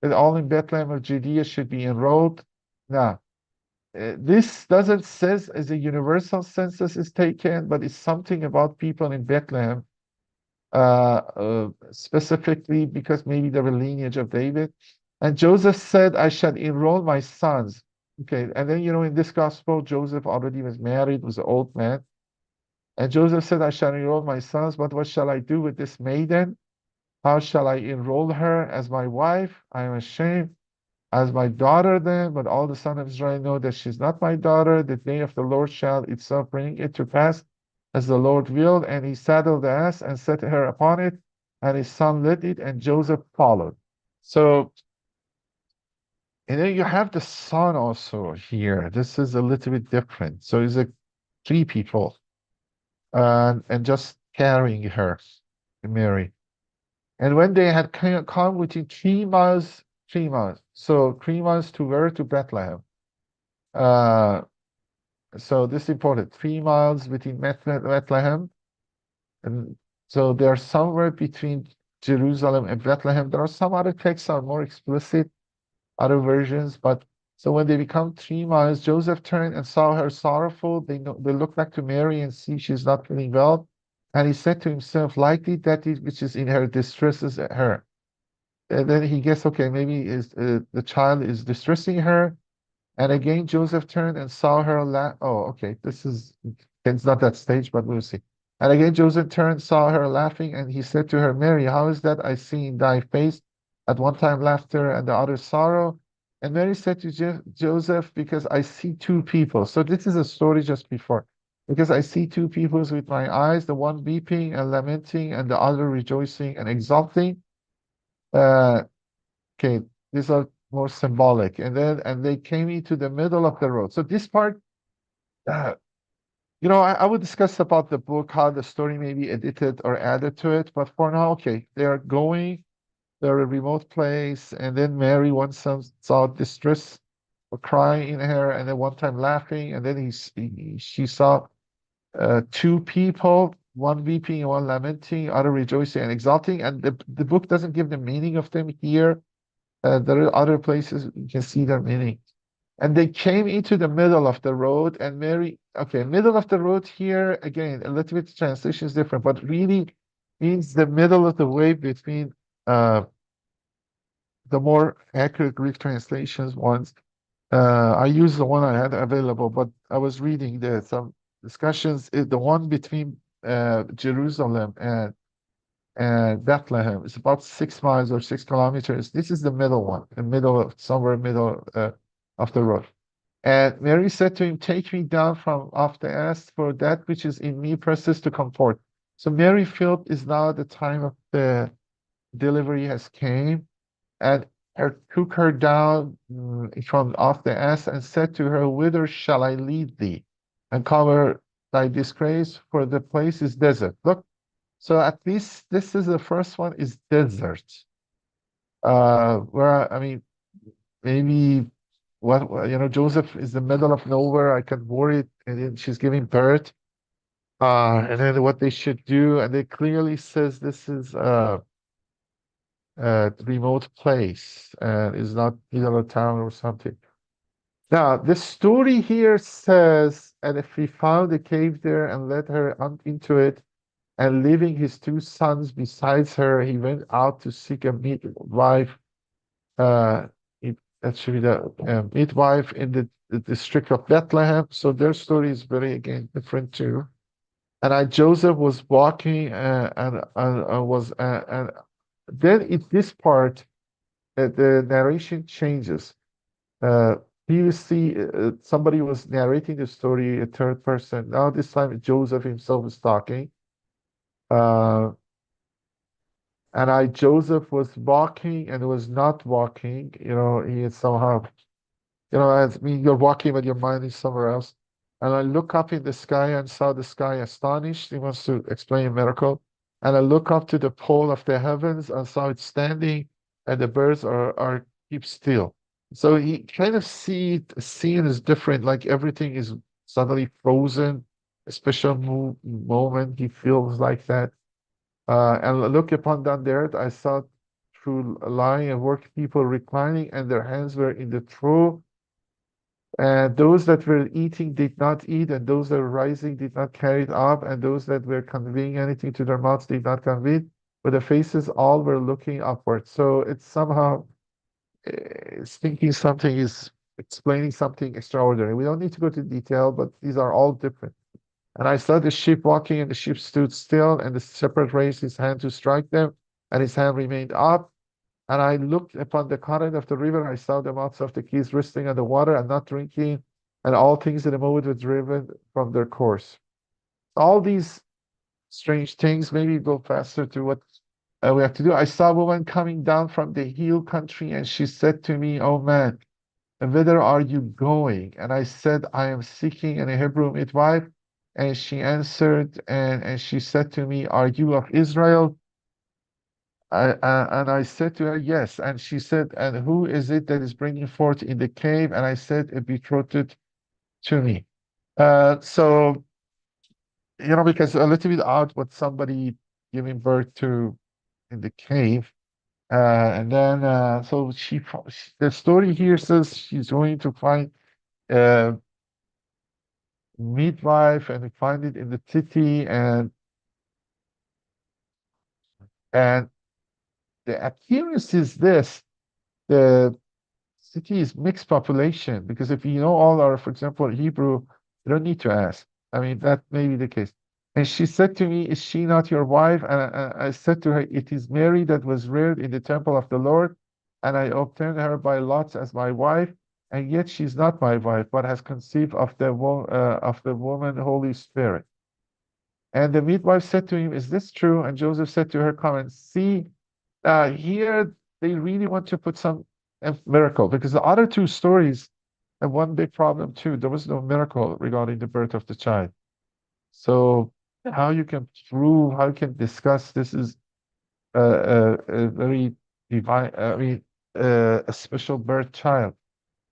that all in Bethlehem of Judea should be enrolled. Now, this doesn't says as a universal census is taken, but it's something about people in Bethlehem, specifically because maybe they were lineage of David. And Joseph said, I shall enroll my sons. Okay, and then, in this gospel, Joseph already was married, was an old man. And Joseph said, I shall enroll my sons, but what shall I do with this maiden? How shall I enroll her as my wife? I am ashamed. As my daughter then, but all the sons of Israel know that she's not my daughter. The day of the Lord shall itself bring it to pass as the Lord willed. And he saddled the ass and set her upon it, and his son led it, and Joseph followed. So, and then you have the son also here. This is a little bit different. So it's like three people, and just carrying her, Mary. And when they had come within 3 miles, 3 miles. So 3 miles to where? To Bethlehem. So this is important. 3 miles between Bethlehem. And so they're somewhere between Jerusalem and Bethlehem. There are some other texts are more explicit, other versions, but so when they become 3 miles, Joseph turned and saw her sorrowful. They look back to Mary and see she's not feeling well. And he said to himself, likely that which is in her distresses her. And then he guessed, okay, maybe the child is distressing her. And again, Joseph turned and saw her oh, okay, it's not that stage, but we'll see. And again, Joseph turned, saw her laughing, and he said to her, Mary, how is that I see in thy face at one time laughter and the other sorrow? And Mary said to Joseph, because I see two people. So this is a story just before. because I see two peoples with my eyes, the one weeping and lamenting, and the other rejoicing and exulting. Uh, okay, these are more symbolic. And they came into the middle of the road. So this part, uh, I would discuss about the book, how the story may be edited or added to it. But for now, okay, they are going, they're a remote place, and then Mary once saw distress or crying in her, and then one time laughing, and then she saw two people, one weeping and one lamenting, other rejoicing and exulting. And the book doesn't give the meaning of them here. There are other places you can see their meaning. And they came into the middle of the road, and Mary, okay, middle of the road here, again, a little bit translation is different, but really means the middle of the way between the more accurate Greek translations ones. I used the one I had available, but I was reading some discussions. The one between Jerusalem and Bethlehem is about 6 miles or 6 kilometers. This is the middle one, the middle of somewhere middle of the road. And Mary said to him, "Take me down from off the ass, for that which is in me presses to comfort." So Mary felt is now the time of the delivery has came, and took her down from off the ass and said to her, "Whither shall I lead thee, and cover thy disgrace? For the place is desert." Look, so at least this is the first one is desert. Where I mean, maybe Joseph is the middle of nowhere. I can worry, and then she's giving birth. And then what they should do, and it clearly says this is remote place and is not middle of town or something. Now, the story here says, and if he found a cave there and led her into it, and leaving his two sons besides her, he went out to seek a midwife. That should be the midwife in the district of Bethlehem. So their story is very, again, different too. And Joseph was walking and then in this part, the narration changes. Previously, somebody was narrating the story, a third person. Now this time, Joseph himself is talking. Joseph was walking and was not walking. He is somehow, I mean, you're walking, but your mind is somewhere else. And I look up in the sky and saw the sky astonished. He wants to explain a miracle. And I look up to the pole of the heavens and saw it standing, and the birds are keep still. So he kind of scene is different, like everything is suddenly frozen. A special moment, he feels like that. And I look upon down the earth, I saw through lying and work people reclining, and their hands were in the trough. And those that were eating did not eat, and those that were rising did not carry it up, and those that were conveying anything to their mouths did not convey it, but the faces all were looking upward. So it's somehow thinking something is explaining something extraordinary. We don't need to go to detail, but these are all different. And I saw the sheep walking, and the sheep stood still, and the shepherd raised his hand to strike them, and his hand remained up. And I looked upon the current of the river. I saw the mouths of the geese resting on the water and not drinking, and all things in the moment were driven from their course. All these strange things, maybe go faster to what we have to do. I saw a woman coming down from the hill country, and she said to me, "Oh man, whither are you going?" And I said, "I am seeking an Hebrew midwife." And she answered, and she said to me, "Are you of Israel?" And I said to her, "Yes." And she said, "And who is it that is bringing forth in the cave?" And I said, "A betrothed to me." So, because a little bit odd what somebody giving birth to in the cave. And then, so the story here says she's going to find a midwife and find it in the city. And the appearance is this. The city is mixed population, because if you know all our, for example, Hebrew, you don't need to ask. I mean, that may be the case. And she said to me, "Is she not your wife?" And I said to her, "It is Mary that was reared in the temple of the Lord, and I obtained her by lots as my wife." and yet she's not my wife, but has conceived of the woman Holy Spirit. And the midwife said to him, is this true? And Joseph said to her, come and see. Here they really want to put some miracle, because the other two stories have one big problem too. There was no miracle regarding the birth of the child. So how you can prove, how you can discuss this is a very divine, a special birth child.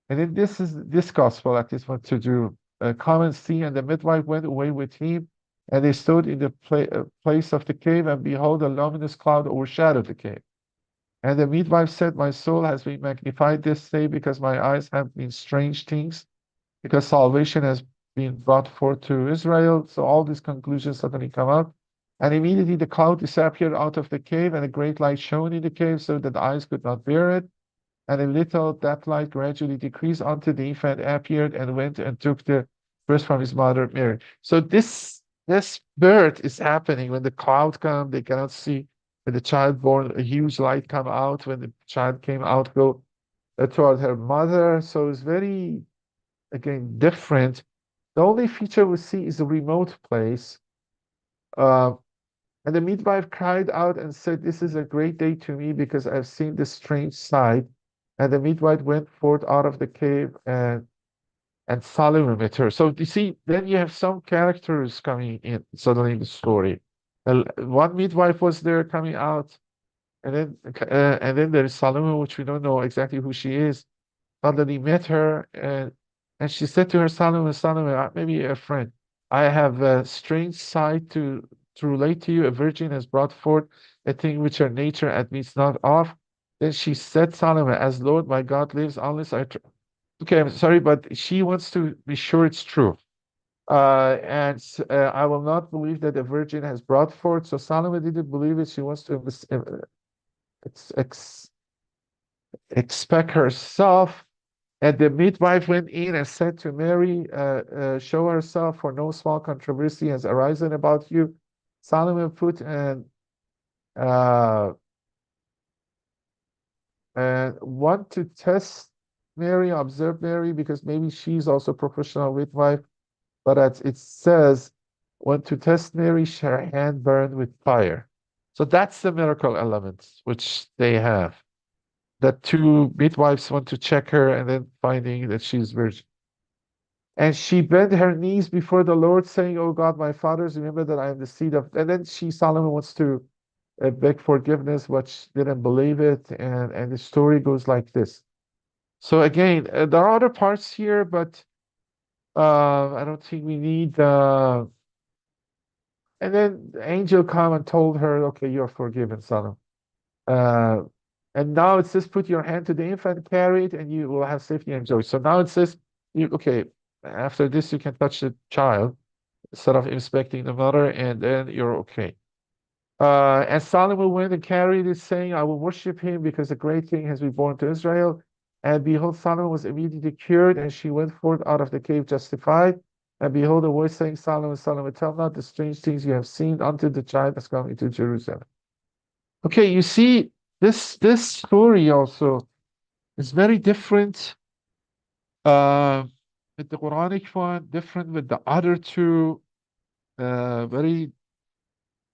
And then this gospel at this one to do. Come and see, and the midwife went away with him, and they stood in the place of the cave, and behold, a luminous cloud overshadowed the cave. And the midwife said, my soul has been magnified this day, because my eyes have been strange things, because salvation has been brought forth to Israel. So all these conclusions suddenly come up. And immediately the cloud disappeared out of the cave, and a great light shone in the cave, so that the eyes could not bear it. And a little that light gradually decreased until the infant appeared and went and took the breast from his mother Mary. So this birth is happening when the cloud comes, they cannot see. When the child born, a huge light come out. When the child came out, go toward her mother. So it's very, again, different. The only feature we see is a remote place. And the midwife cried out and said, this is a great day to me, because I've seen this strange sight. And the midwife went forth out of the cave, and Sulaym met her. So you see, then you have some characters coming in suddenly in the story. One midwife was there coming out, and then there is Sulaym, which we don't know exactly who she is. Suddenly met her, and she said to her, Sulaym, maybe a friend, I have a strange sight to relate to you. A virgin has brought forth a thing which her nature admits not of. Then she said, Sulaym, as Lord my God lives, unless okay, I'm sorry, but she wants to be sure it's true. And I will not believe that a virgin has brought forth. So Sulaym didn't believe it. She wants to expect herself. And the midwife went in and said to Mary, show herself, for no small controversy has arisen about you. Sulaym put uh, and want to test Mary, observe Mary, because maybe she's also professional midwife. But as it says, want to test Mary, her hand burned with fire. So that's the miracle element which they have. That two midwives want to check her, and then finding that she's virgin. And she bent her knees before the Lord, saying, oh God, my fathers, remember that I am the seed of. And then Sulaym wants to beg forgiveness, but she didn't believe it. And the story goes like this. So again, there are other parts here, but I don't think we need. And then the angel come and told her, okay, you're forgiven, Sulaym. Uh, and now it says, put your hand to the infant, carry it, and you will have safety and joy. So now it says, okay, after this, you can touch the child instead of inspecting the mother, and then you're okay. And Solomon went and carried it, saying, I will worship him, because a great king has been born to Israel. And behold, Solomon was immediately cured, and she went forth out of the cave justified. And behold, a voice saying, Solomon, Solomon, tell not the strange things you have seen until the child has come into Jerusalem. Okay, you see, this story also is very different with the Quranic one, different with the other two, very,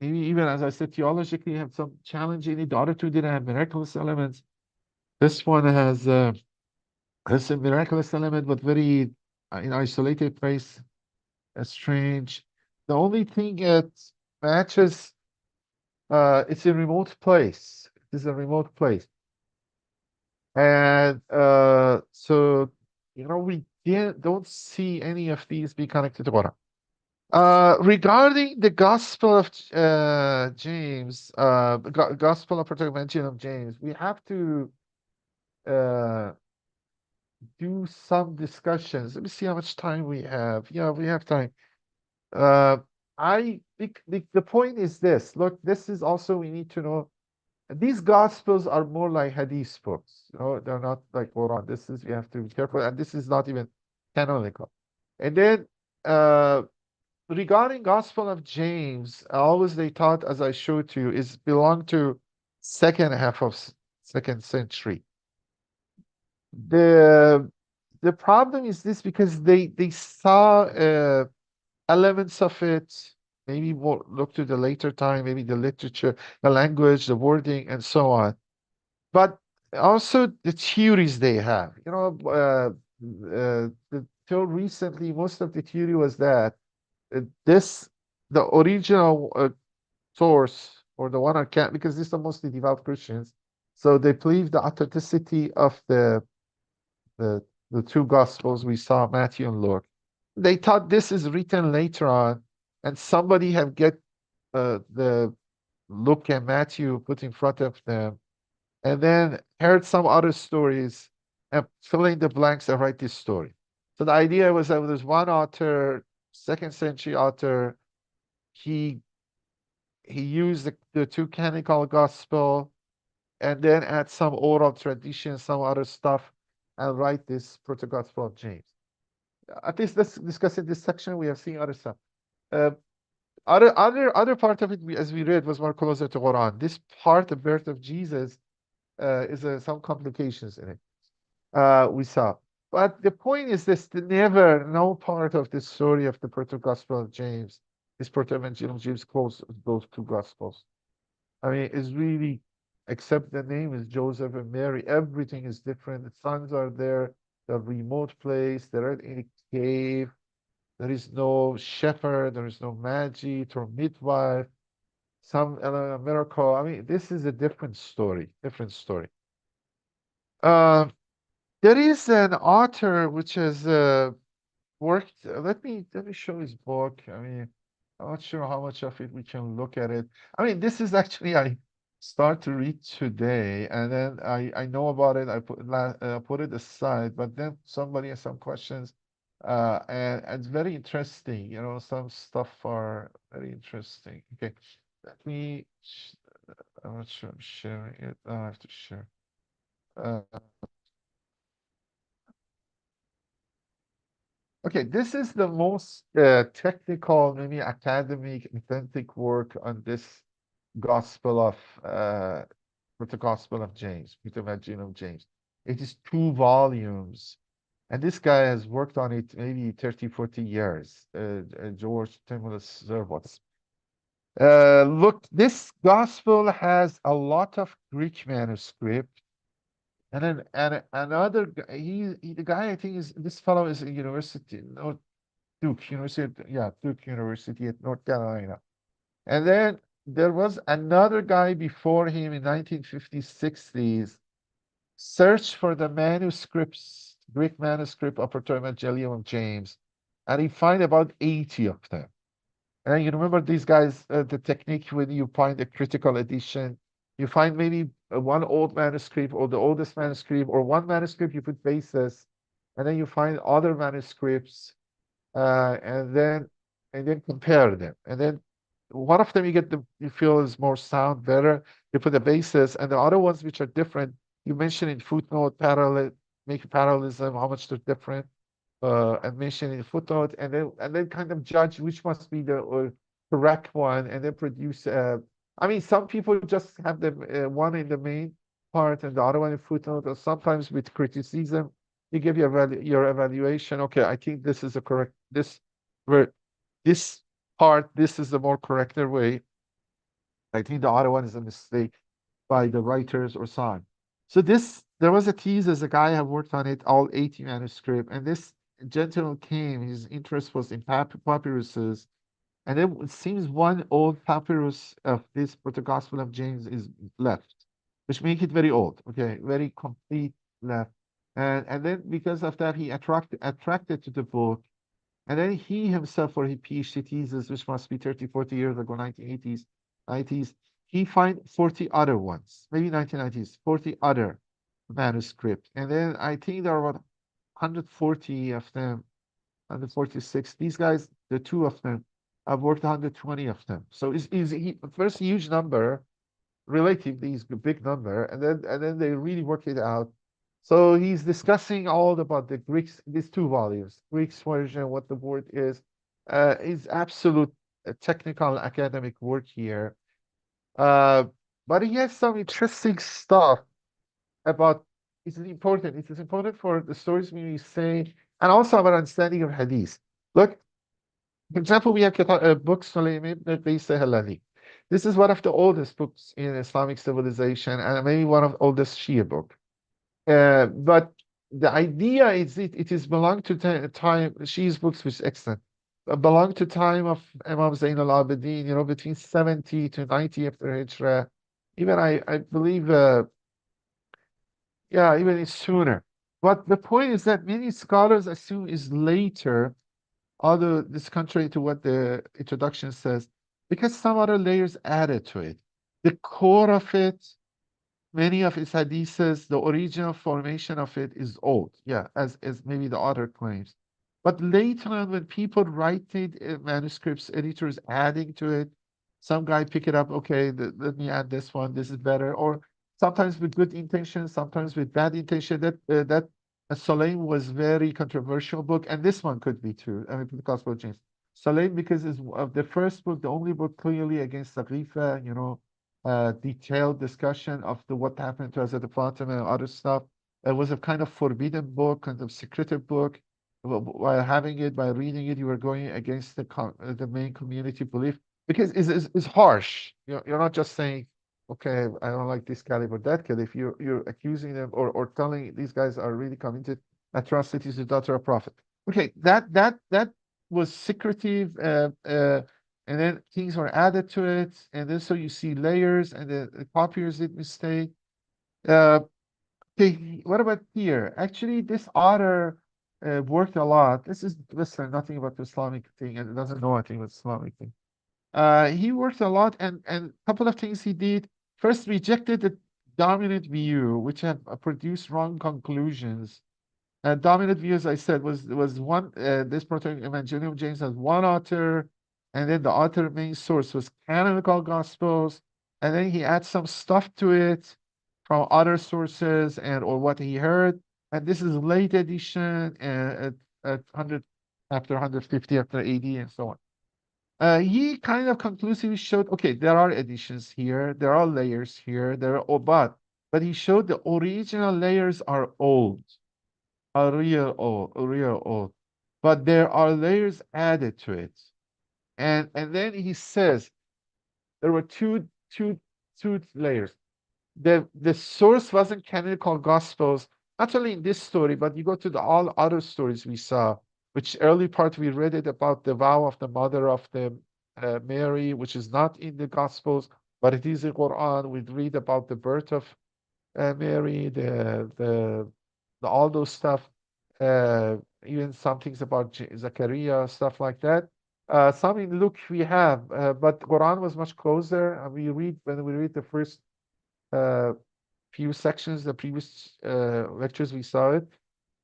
maybe even as I said, theologically have some challenge in it. The other two didn't have miraculous elements. This one has a miraculous element, but very in isolated place, strange. The only thing it matches, it's a remote place. It is a remote place. And so, we don't see any of these be connected to Quran. Regarding the Gospel of James, Gospel of ProtoEvangelium of James, we have to do some discussions. Let me see how much time we have. Yeah, we have time. I think the point is this. Look, this is also we need to know. These Gospels are more like Hadith books. They're not like Quran. This is we have to be careful, and this is not even canonical. And then regarding Gospel of James, always they taught, as I showed to you, is belong to second half of second century. The the problem is this, because they saw elements of it, maybe more look to the later time, maybe the literature, the language, the wording, and so on. But also the theories they have. Till recently, most of the theory was that this, the original source, or the one on camp, because these are mostly devout Christians, so they believe the authenticity of the the two gospels we saw, Matthew and Luke. They thought this is written later on, and somebody have get the Luke and Matthew put in front of them, and then heard some other stories and fill in the blanks and write this story. So the idea was that there's one author, second century author, he used the two canonical gospel and then add some oral tradition, some other stuff, and write this Proto-Gospel of James. At least let's discuss in this section. We have seen other stuff. Uh, other part of it, as we read, was more closer to Quran. This part, the birth of Jesus, is some complications in it. We saw. But the point is this: no part of the story of the Proto-Gospel of James, this Protoevangelium of James, close those two Gospels. I mean, it's really, except the name is Joseph and Mary, everything is different. The sons are there, the remote place, they're in a cave. There is no shepherd, there is no magi or midwife, some miracle. I mean, this is a different story, different story. There is an author which has worked. Let me show his book. I mean, I'm not sure how much of it we can look at it. I mean, this is actually I start to read today, and then I know about it. I put it aside, but then somebody has some questions, and it's very interesting. Some stuff are very interesting. Okay, let me. I'm not sure I'm sharing it. I have to share. Uh, Okay, this is the most technical, maybe academic, authentic work on this Gospel of with the Gospel of James, Protoevangelium of James. It is 2 volumes, and this guy has worked on it maybe 30, 40 years. George Themelis Zervos. Look, this Gospel has a lot of Greek manuscript. And then another guy, the guy I think is this fellow is a university, no, Duke University, yeah, Duke University at North Carolina. And then there was another guy before him in 1950s, searched for the manuscripts, Greek manuscript of Protoevangelium of James, and he find about 80 of them. And you remember these guys, the technique when you find a critical edition, you find maybe one old manuscript or the oldest manuscript, or one manuscript you put basis, and then you find other manuscripts, and then compare them. And then one of them you feel is more sound, better, you put the basis, and the other ones which are different, you mention in footnote, parallel, make a parallelism, how much they're different, and mention in footnote, and then kind of judge which must be the correct one, and then produce. I mean, some people just have the one in the main part and the other one in footnote, or sometimes with criticism, you give your evaluation. Okay, I think this is a correct this part. This is the more correcter way. I think the other one is a mistake by the writers or so on. So there was a thesis, a guy have worked on it, all 80 manuscript, and this gentleman came, his interest was in papyruses, and it seems one old papyrus of this Proto-Gospel of James is left, which make it very old, okay, very complete left. And then because of that, he attracted to the book, and then he himself, for his PhD thesis, which must be 30, 40 years ago, 1980s, 90s, he find 40 other ones, maybe 1990s, 40 other manuscripts. And then I think there are about 140 of them, 146. These guys, the two of them, I've worked 120 of them. So it's first huge number, relatively is a big number, and then they really work it out. So he's discussing all about the Greeks, these 2 volumes, Greek's version, what the word is absolute technical academic work here. But he has some interesting stuff about is important. It is important for the stories we say, and also our understanding of hadith. Look, for example, we have a book, Sulaym ibn Qays Hilali. This is one of the oldest books in Islamic civilization, and maybe one of the oldest Shia book. But the idea is it is belong to time, Shia's books, which is excellent, belong to time of Imam Zain al-Abidin, between 70 to 90 after Hijrah. Even I believe, yeah, even it's sooner. But the point is that many scholars assume is later, although this is contrary to what the introduction says, because some other layers added to it. The core of it, many of its hadiths, the original formation of it is old, yeah, as maybe the author claims. But later on, when people write it in manuscripts, editors adding to it, some guy pick it up, okay, let me add this one, this is better, or sometimes with good intention, sometimes with bad intention. That Sulaym was very controversial book, and this one could be too. I mean, the Gospel of James. Sulaym, because it's of the first book, the only book clearly against Saqifa, detailed discussion of what happened to Hazrat Fatima and other stuff. It was a kind of forbidden book, kind of secretive book. While having it, by reading it, you were going against the main community belief, because it's harsh. You're not just saying, okay, I don't like this caliph or that caliph. You're accusing them or telling these guys are really committed atrocities to daughter of prophet. Okay, that was secretive, and then things were added to it, and then so you see layers, and the copiers did mistake. Okay, what about here? Actually, this author worked a lot. This is listen, nothing about the Islamic thing, and it doesn't know anything about Islamic thing. He worked a lot, and a couple of things he did. First, rejected the dominant view, which have produced wrong conclusions. Dominant view, as I said, was one. This Protoevangelium of James has one author, and then the author main source was canonical gospels, and then he adds some stuff to it from other sources and or what he heard. And this is late edition, at 100 after 150 after 80 and so on. He kind of conclusively showed, okay, there are additions here, there are layers here, but he showed the original layers are old, are real old, but there are layers added to it, and then he says there were two layers. The source wasn't canonical gospels, not only in this story, but you go to all other stories we saw, which early part we read it about the vow of the mother of the Mary, which is not in the Gospels, but it is in Quran. We read about the birth of Mary, the all those stuff, even some things about Zachariah, stuff like that. Some in Luke we have, but Quran was much closer. When we read the first few sections, the previous lectures we saw it.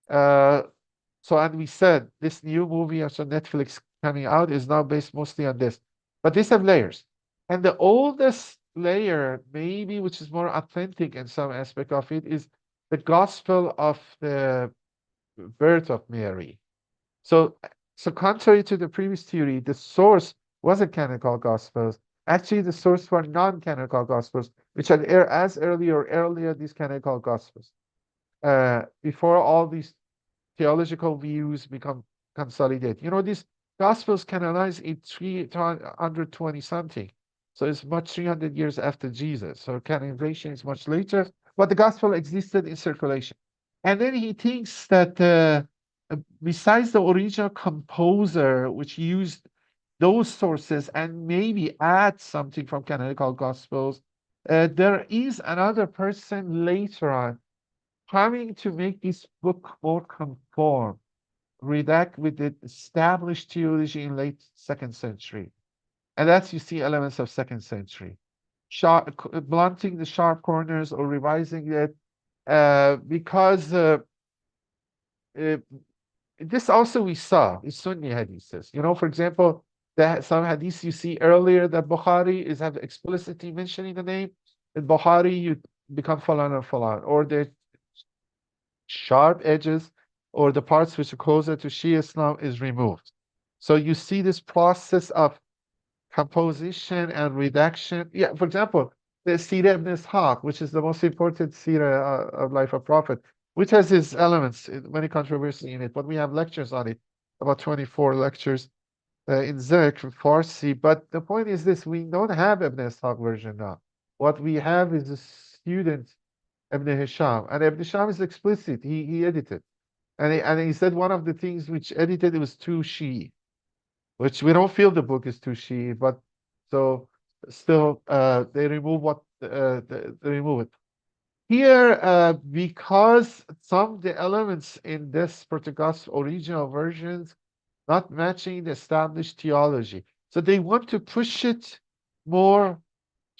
And we said this new movie on Netflix coming out is now based mostly on this, but these have layers. And the oldest layer, maybe, which is more authentic in some aspect of it, is the Gospel of the birth of Mary. So contrary to the previous theory, the source wasn't canonical Gospels. Actually, the source were non-canonical Gospels, which are as earlier these canonical Gospels. Before all these theological views become consolidated. These Gospels canonized in 320 something. So it's much 300 years after Jesus. So canonization is much later, but the Gospel existed in circulation. And then he thinks that besides the original composer, which used those sources and maybe add something from canonical Gospels, there is another person later on coming to make this book more conform, redact with the established theology in late 2nd century. And that's, you see, elements of 2nd century. Blunting the sharp corners or revising it, because this also we saw in Sunni hadiths. For example, some hadiths you see earlier that Bukhari have explicitly mentioning the name. In Bukhari, you become Falan or Falan, or the sharp edges or the parts which are closer to Shia Islam is removed. So you see this process of composition and redaction. Yeah, for example, the Sirah ibn Ishaq, which is the most important Sirah of life of Prophet, which has its elements, many controversy in it, but we have lectures on it, about 24 lectures in Zikr, Farsi. But the point is this, we don't have Ibn Ishaq version now. What we have is a student, Ibn Hisham, and Ibn Hisham is explicit. He edited. And he said one of the things which edited it was too Shi'i, which we don't feel the book is too Shi'i, but so still they remove what they remove it. Here, because some of the elements in this ProtoGospel original versions not matching the established theology. So they want to push it more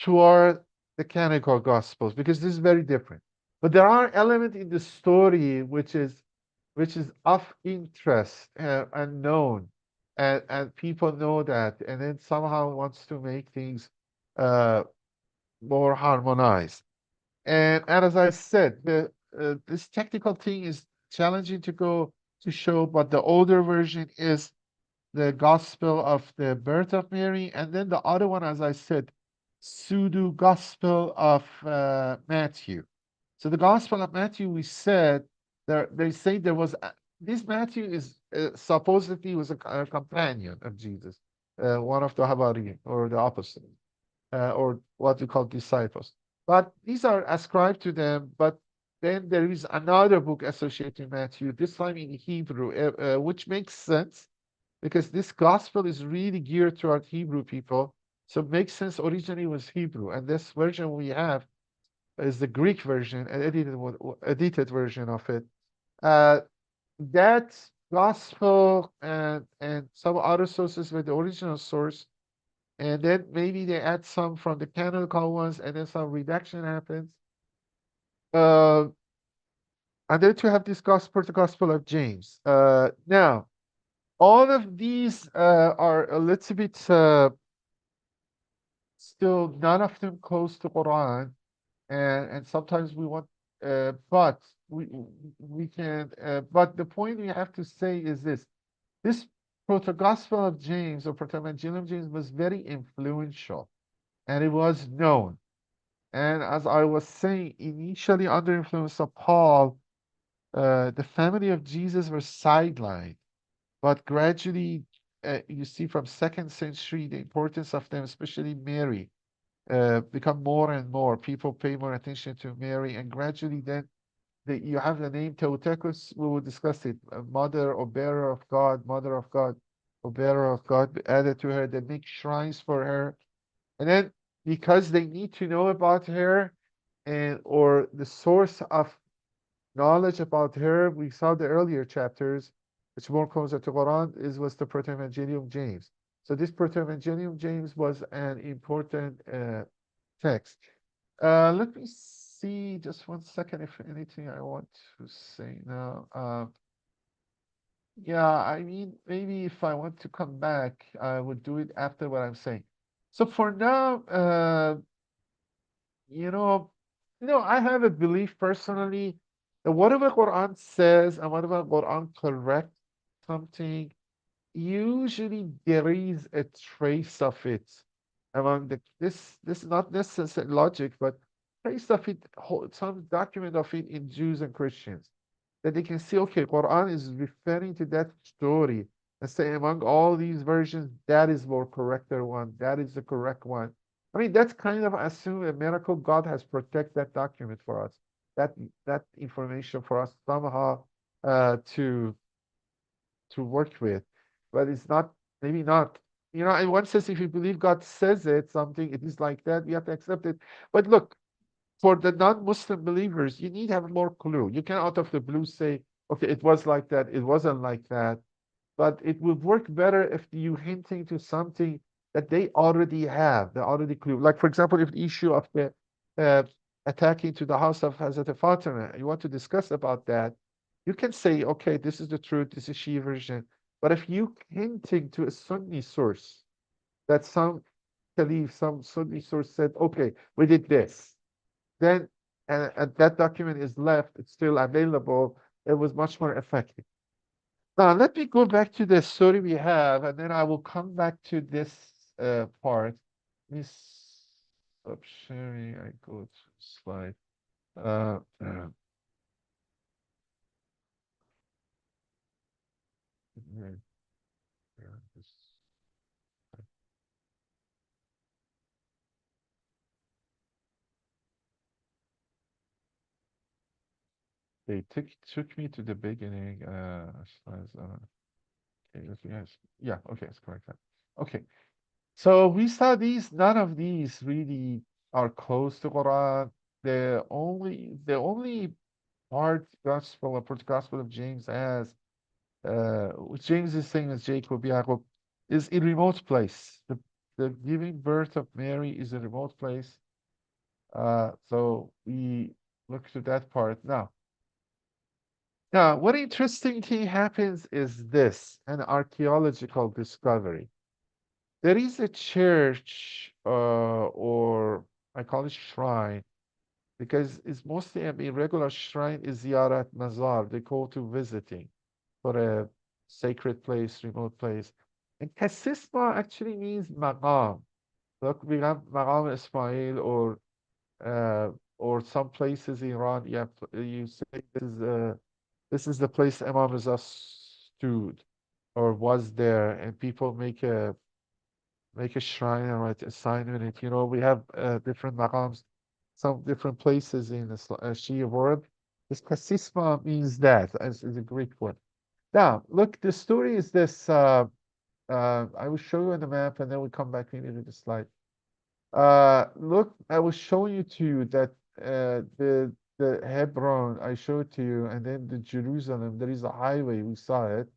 toward the canonical gospels because this is very different. But there are elements in the story which is of interest and known, and people know that, and then somehow wants to make things uh, more harmonized. And as I said, this technical thing is challenging to go to show, but the older version is the Gospel of the birth of Mary, and then the other one, as I said, pseudo-Gospel of Matthew. So the Gospel of Matthew, we said, they say there was this Matthew is supposedly was a companion of Jesus, one of the Havarim or the apostle, or what we call disciples. But these are ascribed to them. But then there is another book associated with Matthew, this time in Hebrew, which makes sense because this gospel is really geared toward Hebrew people. So it makes sense originally was Hebrew. And this version we have is the Greek version, an edited version of it. That gospel and some other sources with the original source, and then maybe they add some from the canonical ones, and then some redaction happens. And then to have this Gospel of James. Now, all of these are a little bit still none of them close to Quran, and sometimes we want, but we can. But the point we have to say is this: this Proto-Gospel of James or Protoevangelium of James was very influential, and it was known. And as I was saying, initially under influence of Paul, the family of Jesus were sidelined. But gradually, you see from second century, the importance of them, especially Mary, become more and more. People pay more attention to Mary, and gradually then you have the name Theotokos. We will discuss it. Mother or bearer of God, mother of God, or bearer of God added to her. They make shrines for her. And then because they need to know about her and or the source of knowledge about her, we saw the earlier chapters, which more closer to Quran, was the Protoevangelium James. So this Protoevangelium James was an important text. Let me see just one second if anything I want to say now. Yeah, I mean, maybe if I want to come back, I would do it after what I'm saying. So for now, you know, I have a belief personally that whatever Quran says and whatever Quran corrects something, usually there is a trace of it among this is not necessarily logic, but trace of it, some document of it in Jews and Christians that they can see, okay, Quran is referring to that story and say among all these versions, that is more correcter one, that is the correct one. I mean, that's kind of assume a miracle. God has protected that document for us, that information for us somehow to work with. But it's not, maybe not. In one sense, if you believe God says it, something, it is like that, you have to accept it. But look, for the non-Muslim believers, you need to have more clue. You can out of the blue say, okay, it was like that, it wasn't like that. But it would work better if you hinting to something that they already have, they already clue. Like, for example, if the issue of the uh, attacking to the house of Hazrat Fatima, you want to discuss about that, you can say, okay, this is the truth, this is Shia version. But if you hinting to a Sunni source that some Caliph, some Sunni source said, okay, we did this, then and that document is left, it's still available, it was much more effective. Now, let me go back to the story we have, and then I will come back to this part. Let me Stop sharing. I go to slide. Uh, uh, yeah, yeah, they took me to the beginning. Slides. Okay, yes, yeah. Okay, it's correct. Okay, so we saw these. None of these really are close to Quran. The only part gospel or Proto-Gospel of James has, which James is saying as Jacob, Jacob, is a remote place. The giving birth of Mary is a remote place. So we look to that part now. Now, what interesting thing happens is this, an archaeological discovery. There is a church, or I call it shrine, because it's mostly a regular shrine is ziyarat mazar. They go to visiting for a sacred place, remote place. And Kathisma actually means maqam. Look, we have maqam Ismail, or some places in Iran. You say this is the place Imam Reza stood or was there, and people make a shrine and write a sign in it. We have different maqams, some different places in the Shi'i world. This Kathisma means that, as is a Greek word. Now, look, the story is this. I will show you on the map, and then we come back into the slide. Look, I was showing you to you that the Hebron I showed to you, and then the Jerusalem. There is a highway. We saw it,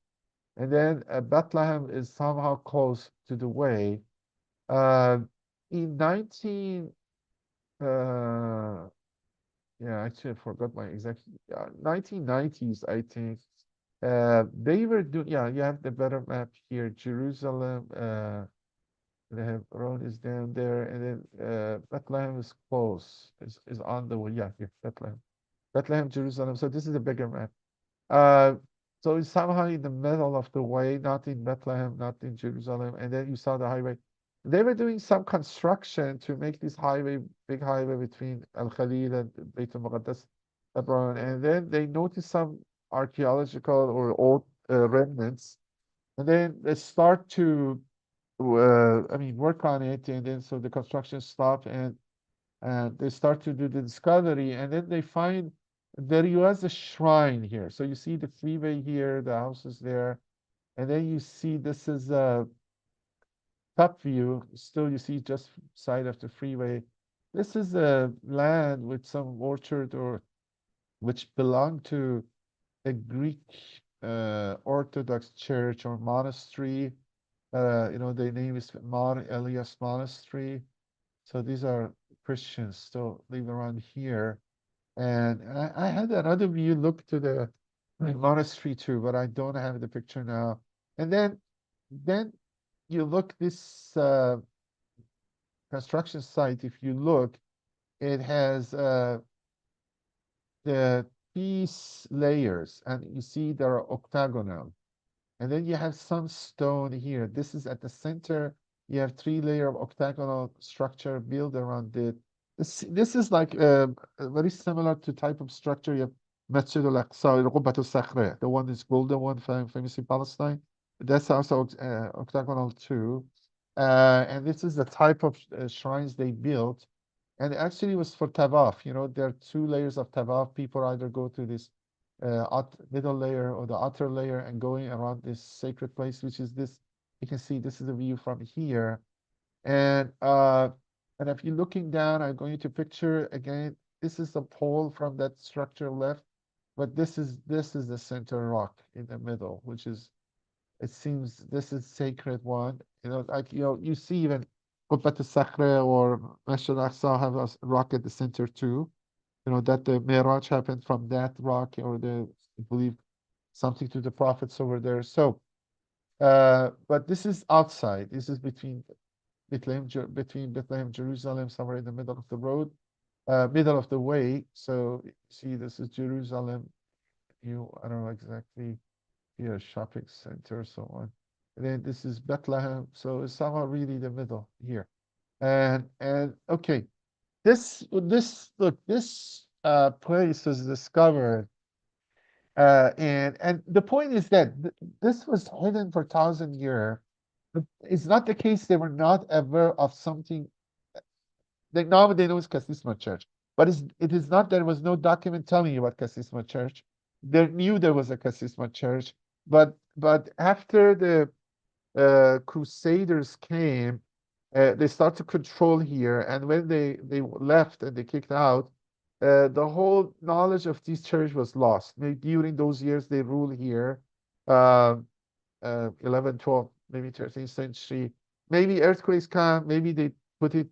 and then Bethlehem is somehow close to the way. Uh, in 19, yeah, actually, I forgot my exact 1990s, I think. They were doing, yeah, you have the better map here. Jerusalem, they have Rome is down there, and then Bethlehem is close, is on the way. Yeah, here, Bethlehem. Bethlehem, Jerusalem. So this is a bigger map. Uh, so it's somehow in the middle of the way, not in Bethlehem, not in Jerusalem. And then you saw the highway. They were doing some construction to make this highway, big highway between Al Khalil and Beit al Muqaddas, Hebron. And then they noticed some archaeological or old remnants. And then they start to, work on it. And then so the construction stopped, and they start to do the discovery, and then they find there was a shrine here. So you see the freeway here, the house is there, and then you see this is a top view. Still, you see just side of the freeway. This is a land with some orchard, or which belonged to a Greek Orthodox church or monastery. The name is Mar Elias Monastery. So these are Christians still live around here. And I had another view look to the monastery too, but I don't have the picture now. And then you look this construction site, if you look, it has the piece layers, and you see they are octagonal. And then you have some stone here. This is at the center. You have three-layer of octagonal structure built around it. This is like very similar to type of structure. You have Masjid al-Aqsa, Qubbat al-Sakhra, the one is golden one, famous in Palestine. That's also octagonal too. And this is the type of shrines they built. And actually it was for tawaf. There are two layers of tawaf. People either go to this middle layer or the outer layer and going around this sacred place, which is this. You can see this is the view from here. And if you're looking down, I'm going to picture again. This is the pole from that structure left, but this is the center rock in the middle, which is, it seems, this is sacred one. Like you see even Qubbat al-Sakhra or Masjid al-Aqsa have a rock at the center too. That the Miraj happened from that rock, or I believe something to the prophets over there. So, but this is outside. This is between Bethlehem, Jerusalem, somewhere in the middle of the road, middle of the way. So, see, this is Jerusalem. I don't know exactly here, shopping center, so on. And then this is Bethlehem. So it's somehow really the middle here. And okay. this place was discovered, and the point is that this was hidden for 1,000 years. It's not the case they were not aware of something. Now they know it's Kathisma Church, but it is not there was no document telling you about Kathisma Church. They knew there was a Kathisma Church, but after the Crusaders came, they started to control here, and when they left and they kicked out, the whole knowledge of this church was lost. Maybe during those years they ruled here, uh, 11, 12, maybe 13th century. Maybe earthquakes come, maybe they put it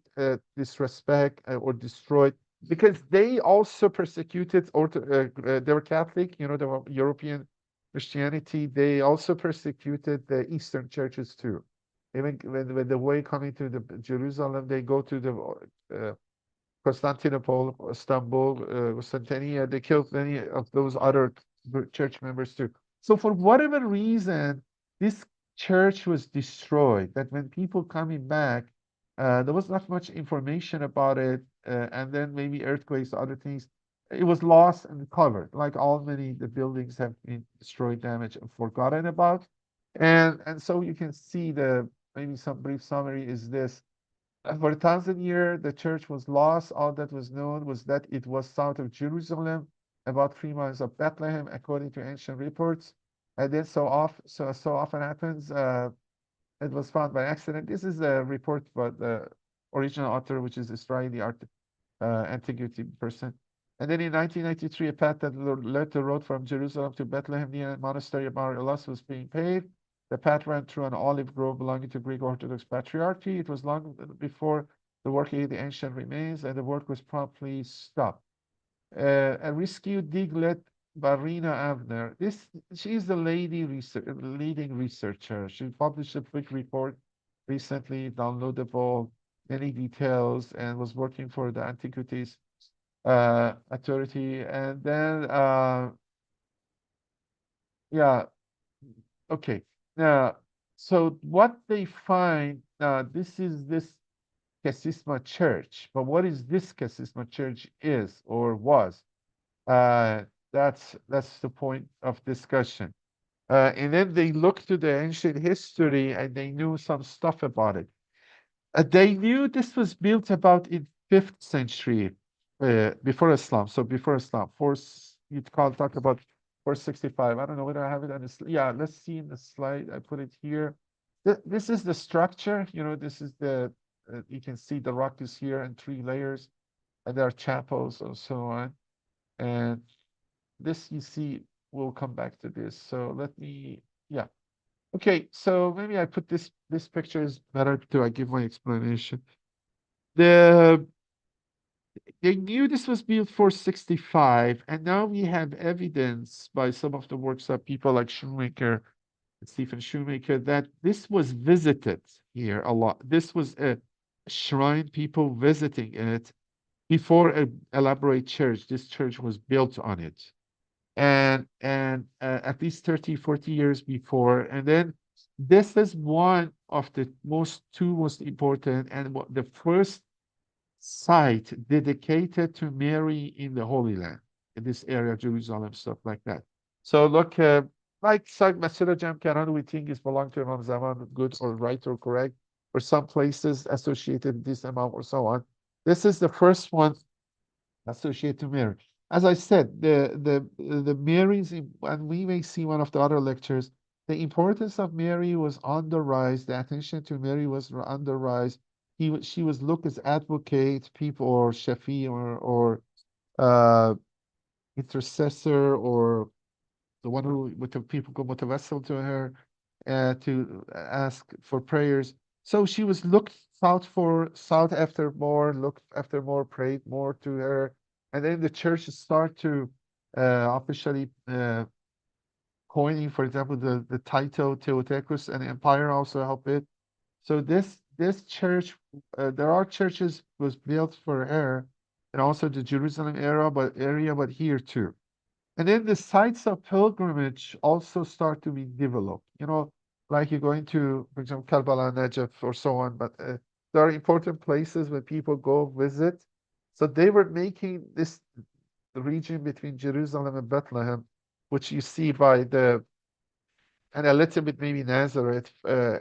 disrespect or destroyed, because they also persecuted, or they were Catholic, they were European Christianity. They also persecuted the Eastern churches too. Even when the way coming to the Jerusalem, they go to the Constantinople, Istanbul, Constantinople. They killed many of those other church members too. So for whatever reason, this church was destroyed. That when people coming back, there was not much information about it, and then maybe earthquakes, other things. It was lost and recovered. Like all many the buildings have been destroyed, damaged, and forgotten about. And so you can see the maybe some brief summary is this. For 1,000 years, the church was lost. All that was known was that it was south of Jerusalem, about 3 miles of Bethlehem, according to ancient reports. And then so often happens, it was found by accident. This is a report by the original author, which is Israeli antiquity person. And then in 1993, a path that led the road from Jerusalem to Bethlehem near the monastery of Mar Elas was being paved. The path ran through an olive grove belonging to Greek Orthodox Patriarchy. It was long before the work of the ancient remains, and the work was promptly stopped. A rescue dig led by Rena Avner. She is the leading researcher. She published a big report recently, downloadable, many details, and was working for the Antiquities Authority. And then, yeah, okay. Now, so what they find, this is this Kathisma Church, but what is this Kathisma Church is or was? Uh, that's the point of discussion. And then they looked to the ancient history and they knew some stuff about it. They knew this was built about in 5th century before Islam. So before Islam, you'd talk about 465. I don't know whether I have it on this. Yeah, let's see in the slide. I put it here. This is the structure. This is you can see the rock is here and 3 layers, and there are chapels and so on. And this you see, we'll come back to this. So yeah. Okay, so maybe I put this picture is better to I give my explanation. The They knew this was built for 65, and now we have evidence by some of the works of people like Stephen Shoemaker, that this was visited here a lot. This was a shrine, people visiting it before an elaborate church. This church was built on it. And at least 30, 40 years before. And then this is one of the two most important and the first site dedicated to Mary in the Holy Land, in this area, Jerusalem, stuff like that. So look, like Masjid Jam Karan, we think is belong to Imam Zaman, good or right or correct, or some places associated with this Imam or so on. This is the first one associated to Mary. As I said, the Marys, and we may see one of the other lectures, the importance of Mary was on the rise. The attention to Mary was on the rise. She was looked as advocate, people, or Shafi, or intercessor, or the one who with the people go mutawassil to her to ask for prayers. So she was sought after more, looked after more, prayed more to her, and then the church start to officially coining, for example, the title Theotokos and Empire also help it. So this church, there are churches was built for her, and also the Jerusalem area, but here too. And then the sites of pilgrimage also start to be developed. Like you're going to, for example, Karbala, Najaf, or so on. But there are important places where people go visit. So they were making this region between Jerusalem and Bethlehem, which you see by and a little bit maybe Nazareth,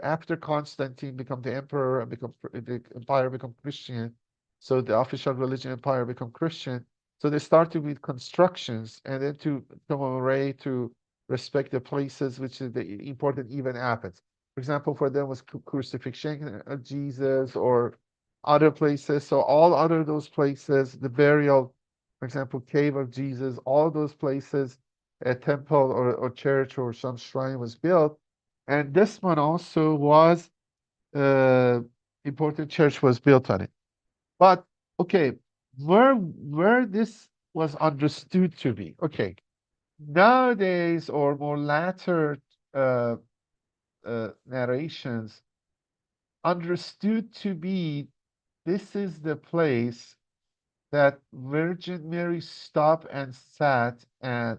after Constantine become the emperor and the empire become Christian, so the official religion empire become Christian. So they started with constructions and then to commemorate, to respect the places which is the important event happens. For example, for them was crucifixion of Jesus or other places. So all other those places, the burial, for example, cave of Jesus, all those places, a temple or church or some shrine was built. And this one also was uh, important church was built on it. But okay, where this was understood to be, okay, nowadays or more latter uh, narrations understood to be this is the place that Virgin Mary stopped and sat and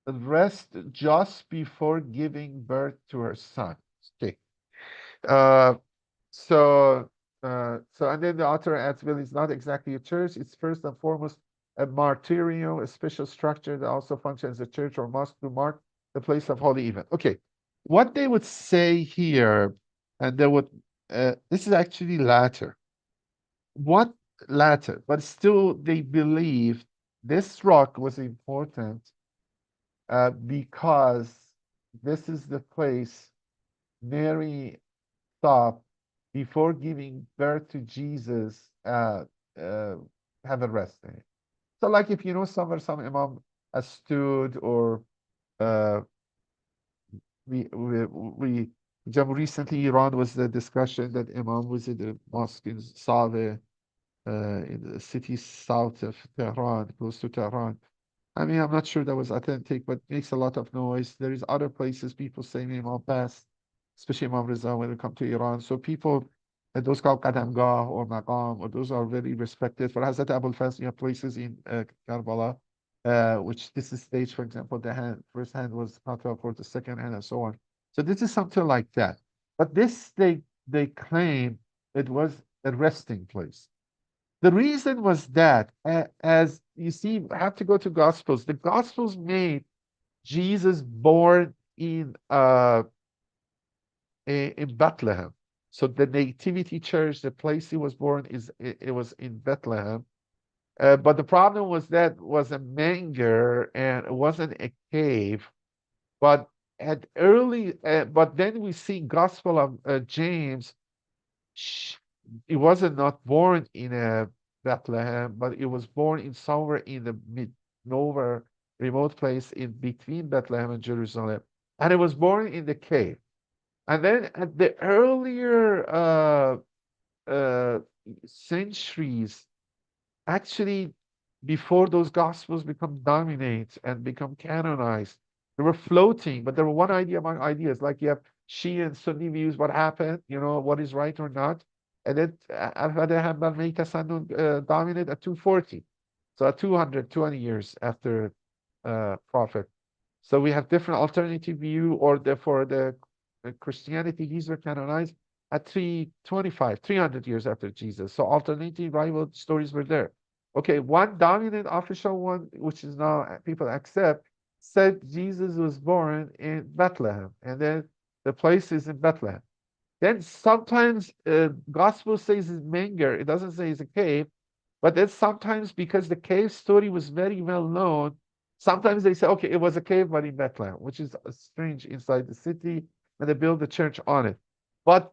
rest just before giving birth to her son. Okay. Uh, and then the author adds, well, it's not exactly a church. It's first and foremost a martyrium, a special structure that also functions as a church or mosque to mark the place of holy event. Okay. What they would say here, and they would, this is actually latter. What latter? But still, they believe this rock was important because this is the place Mary stopped before giving birth to Jesus, uh, have a rest in it. So, like if you know somewhere some imam has stood, or uh, we recently Iran was the discussion that imam was in the mosque in Saleh, in the city south of Tehran, close to Tehran. I mean, I'm not sure that was authentic, but makes a lot of noise. There is other places people say Imam passed, especially Imam Reza when it come to Iran. So people, those called Qadamgah or Maqam, or those are very respected. For Hazrat Abul Fazl, you have places in Karbala, which this is stage, for example, the first hand was cut off for the second hand and so on. So this is something like that. But this, they claim it was a resting place. The reason was that, as you see, I have to go to Gospels. The Gospels made Jesus born in Bethlehem. So the Nativity Church, the place he was born, it was in Bethlehem. But the problem was that was a manger and it wasn't a cave. But but then we see Gospel of James. It wasn't not born in a Bethlehem, but it was born in somewhere in the mid nowhere remote place in between Bethlehem and Jerusalem, and it was born in the cave. And then at the earlier uh, centuries, actually, before those gospels become dominate and become canonized, they were floating, but there were one idea among ideas. Like you have Shi'i and Sunni views, what happened, what is right or not. And then Al-Fatih made Tasanun dominate at 240. So at 220 years after Prophet. So we have different alternative view, or for the Christianity, these were canonized at 325, 300 years after Jesus. So alternative rival stories were there. Okay, one dominant official one, which is now people accept, said Jesus was born in Bethlehem, and then the place is in Bethlehem. Then sometimes gospel says it's Menger. It doesn't say it's a cave, but then sometimes because the cave story was very well known, sometimes they say, okay, it was a cave, but in Bethlehem, which is strange inside the city, and they build the church on it. But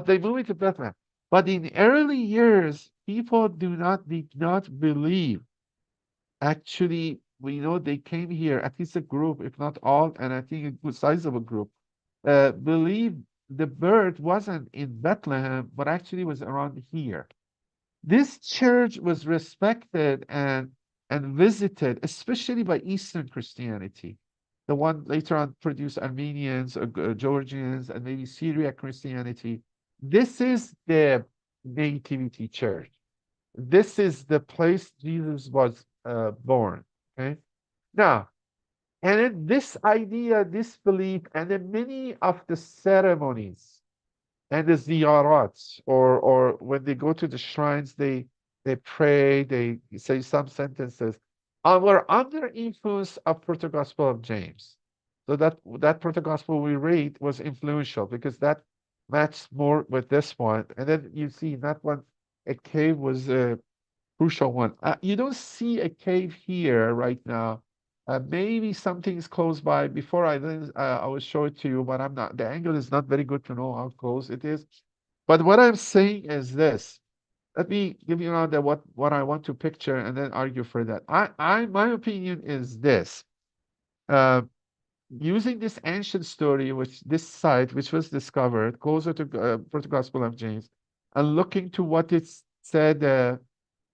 they move it to Bethlehem. But in early years, people did not believe. Actually, we know they came here, at least a group, if not all, and I think a good sizable group, believed the birth wasn't in Bethlehem, but actually was around here. This church was respected and visited, especially by Eastern Christianity. The one later on produced Armenians, Georgians, and maybe Syriac Christianity. This is the Nativity Church. This is the place Jesus was born. Okay. Now, and then this idea, this belief, and then many of the ceremonies and the ziyarats, or when they go to the shrines, they they pray, they say some sentences. We're under influence of Proto-Gospel of James. So that Proto-Gospel we read was influential because that matched more with this one. And then you see in that one, a cave was a crucial one. You don't see a cave here right now. Maybe something is close by. Before I will show it to you, but I'm not. The angle is not very good to know how close it is. But what I'm saying is this. Let me give you now what I want to picture and then argue for that. My opinion is this. Uh, Using this ancient story, which this site, which was discovered closer to Proto-Gospel of James, and looking to what it said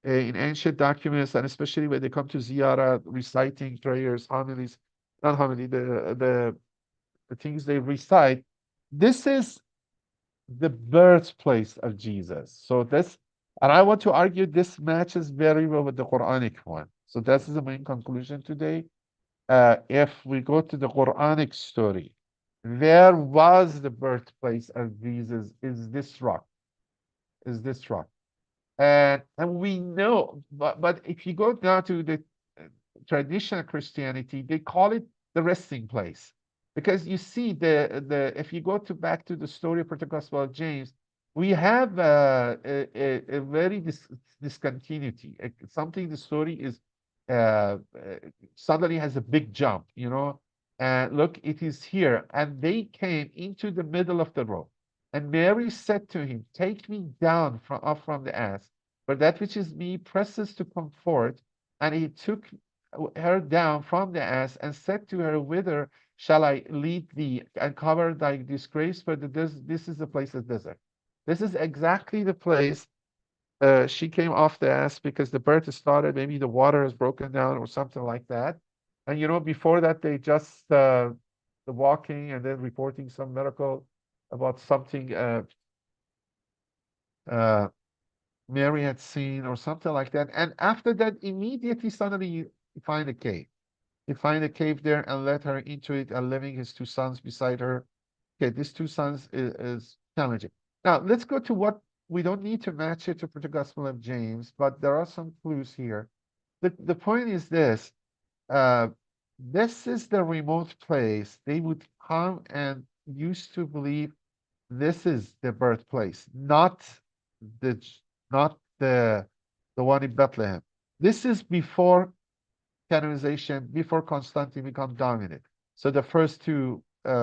in ancient documents, and especially when they come to ziyarah, reciting prayers, homilies, not homily, the things they recite. This is the birthplace of Jesus. So this, and I want to argue this matches very well with the Quranic one. So that's the main conclusion today. If we go to the Quranic story, there was the birthplace of Jesus, is this rock, is this rock. And we know, but if you go now to the traditional Christianity, they call it the resting place. Because you see, if you go back to the story of Proto-Gospel of James, we have a very discontinuity. Something the story is suddenly has a big jump, you know. And look, it is here. And they came into the middle of the road. And Mary said to him, "Take me down from the ass, for that which is me presses to comfort." And he took her down from the ass and said to her, "Whither shall I lead thee and cover thy disgrace?" For this is the place of desert. This is exactly the place she came off the ass because the birth started. Maybe the water has broken down or something like that. And you know, before that, they just the walking and then reporting some miracle about something uh, Mary had seen or something like that. And after that, immediately, suddenly, you find a cave. He find a cave there and let her into it and leaving his two sons beside her. Okay, these two sons is challenging. Now, let's go to what we don't need to match it to the Gospel of James, but there are some clues here. The point is this. Uh, this is the remote place. They would come and used to believe this is the birthplace, the not the one in Bethlehem. This is before canonization, before Constantine become dominant. So the first two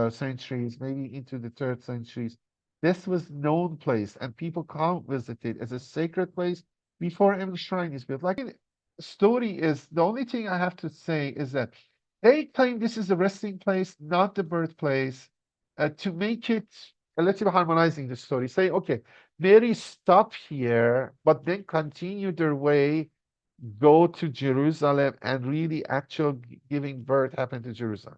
centuries, maybe into the third centuries, this was known place, and people come visit it as a sacred place before any shrine is built. Like the story is the only thing I have to say is that they claim this is a resting place, not the birthplace, to make it a little harmonizing the story. Say, okay, Mary stopped here, but then continue their way, go to Jerusalem, and really actual giving birth happened to Jerusalem.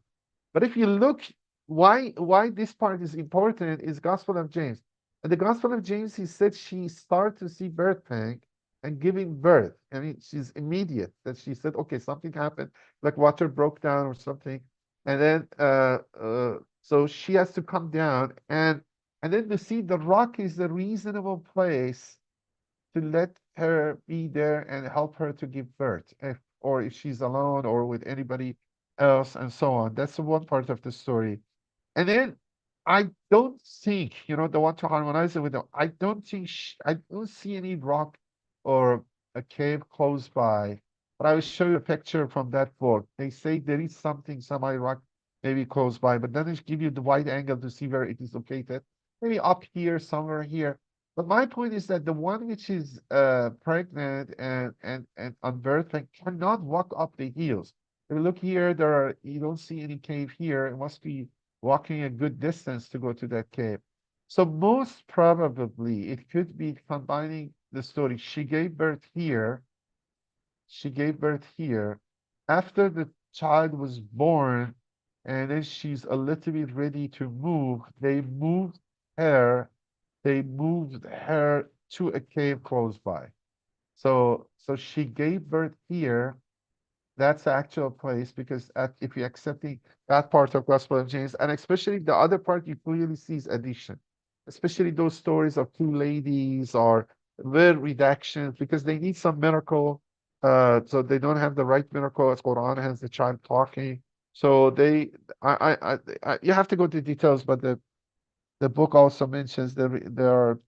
But if you look, why this part is important is Gospel of James. And the Gospel of James, he said she started to see birth pang and giving birth. I mean, she's immediate that she said, okay, something happened, like water broke down or something. And then so she has to come down and then to see the rock is a reasonable place to let her be there and help her to give birth, or if she's alone or with anybody else, and so on. That's the one part of the story. And then I don't think, you know, the one to harmonize it with them, I don't think, I don't see any rock or a cave close by. But I will show you a picture from that book. They say there is something, semi rock, maybe close by, but then they give you the wide angle to see where it is located. Maybe up here, somewhere here. But my point is that the one which is pregnant and on birth cannot walk up the hills. If you look here, you don't see any cave here. It must be walking a good distance to go to that cave. So most probably it could be combining the story. She gave birth here. She gave birth here. After the child was born, and then she's a little bit ready to move, her they moved her to a cave close by. So she gave birth here. That's the actual place because if you're accepting that part of Gospel of James, and especially the other part, you clearly see is addition, especially those stories of two ladies or were redactions because they need some miracle. So they don't have the right miracle as Quran has the child talking. So you have to go to details, but the book also mentions there are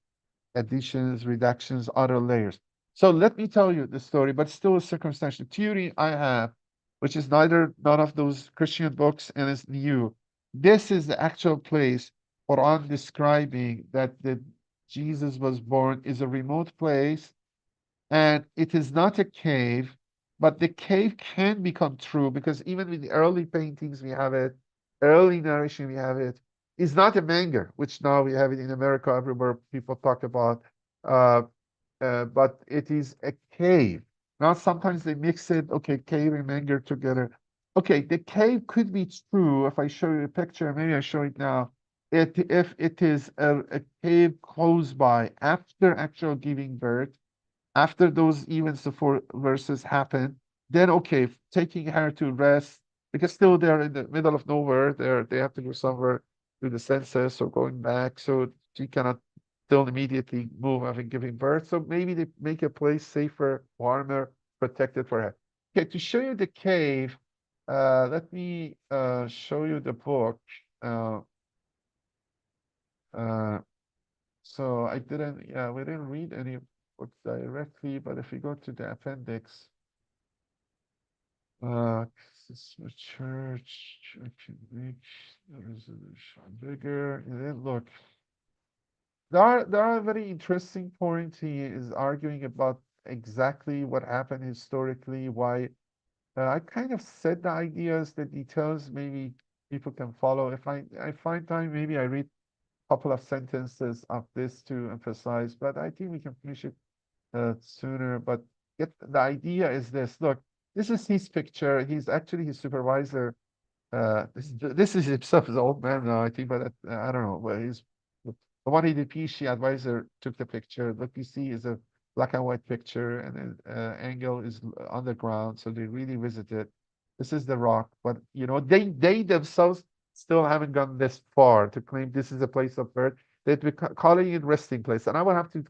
additions, reductions, other layers. So let me tell you the story, but still a circumstantial theory I have, which is none of those Christian books and it's new. This is the actual place Quran describing that the Jesus was born is a remote place and it is not a cave, but the cave can become true because even with the early paintings we have it, early narration we have it. It's not a manger, which now we have it in America everywhere people talk about, uh, but it is a cave. Now sometimes they mix it, okay, cave and manger together. Okay, the cave could be true if I show you a picture, maybe I show it now. If it is a cave close by after actual giving birth, after those events, the four verses happen, then okay, taking her to rest, because still they're in the middle of nowhere. They have to go somewhere to the census or going back, so she cannot still immediately move after giving birth. So maybe they make a place safer, warmer, protected for her. Okay, to show you the cave, let me show you the book. Uh, uh, so we didn't read any book directly, but if you go to the appendix, this is the church, church and reach, the resolution bigger, and then look, there are very interesting points. He is arguing about exactly what happened historically, why. I kind of said the ideas, the details, maybe people can follow. If I find time, maybe I read a couple of sentences of this to emphasize, but I think we can finish it sooner. But the idea is this. Look, this is his picture. He's actually his supervisor. This is himself, his old man now, I think, but I don't know. But he's the one he did PhD advisor took the picture. What you see is a black and white picture, and then angle is underground, so they really visited. This is the rock, but they themselves still haven't gone this far to claim this is a place of birth. They'd be calling it resting place, and I would have to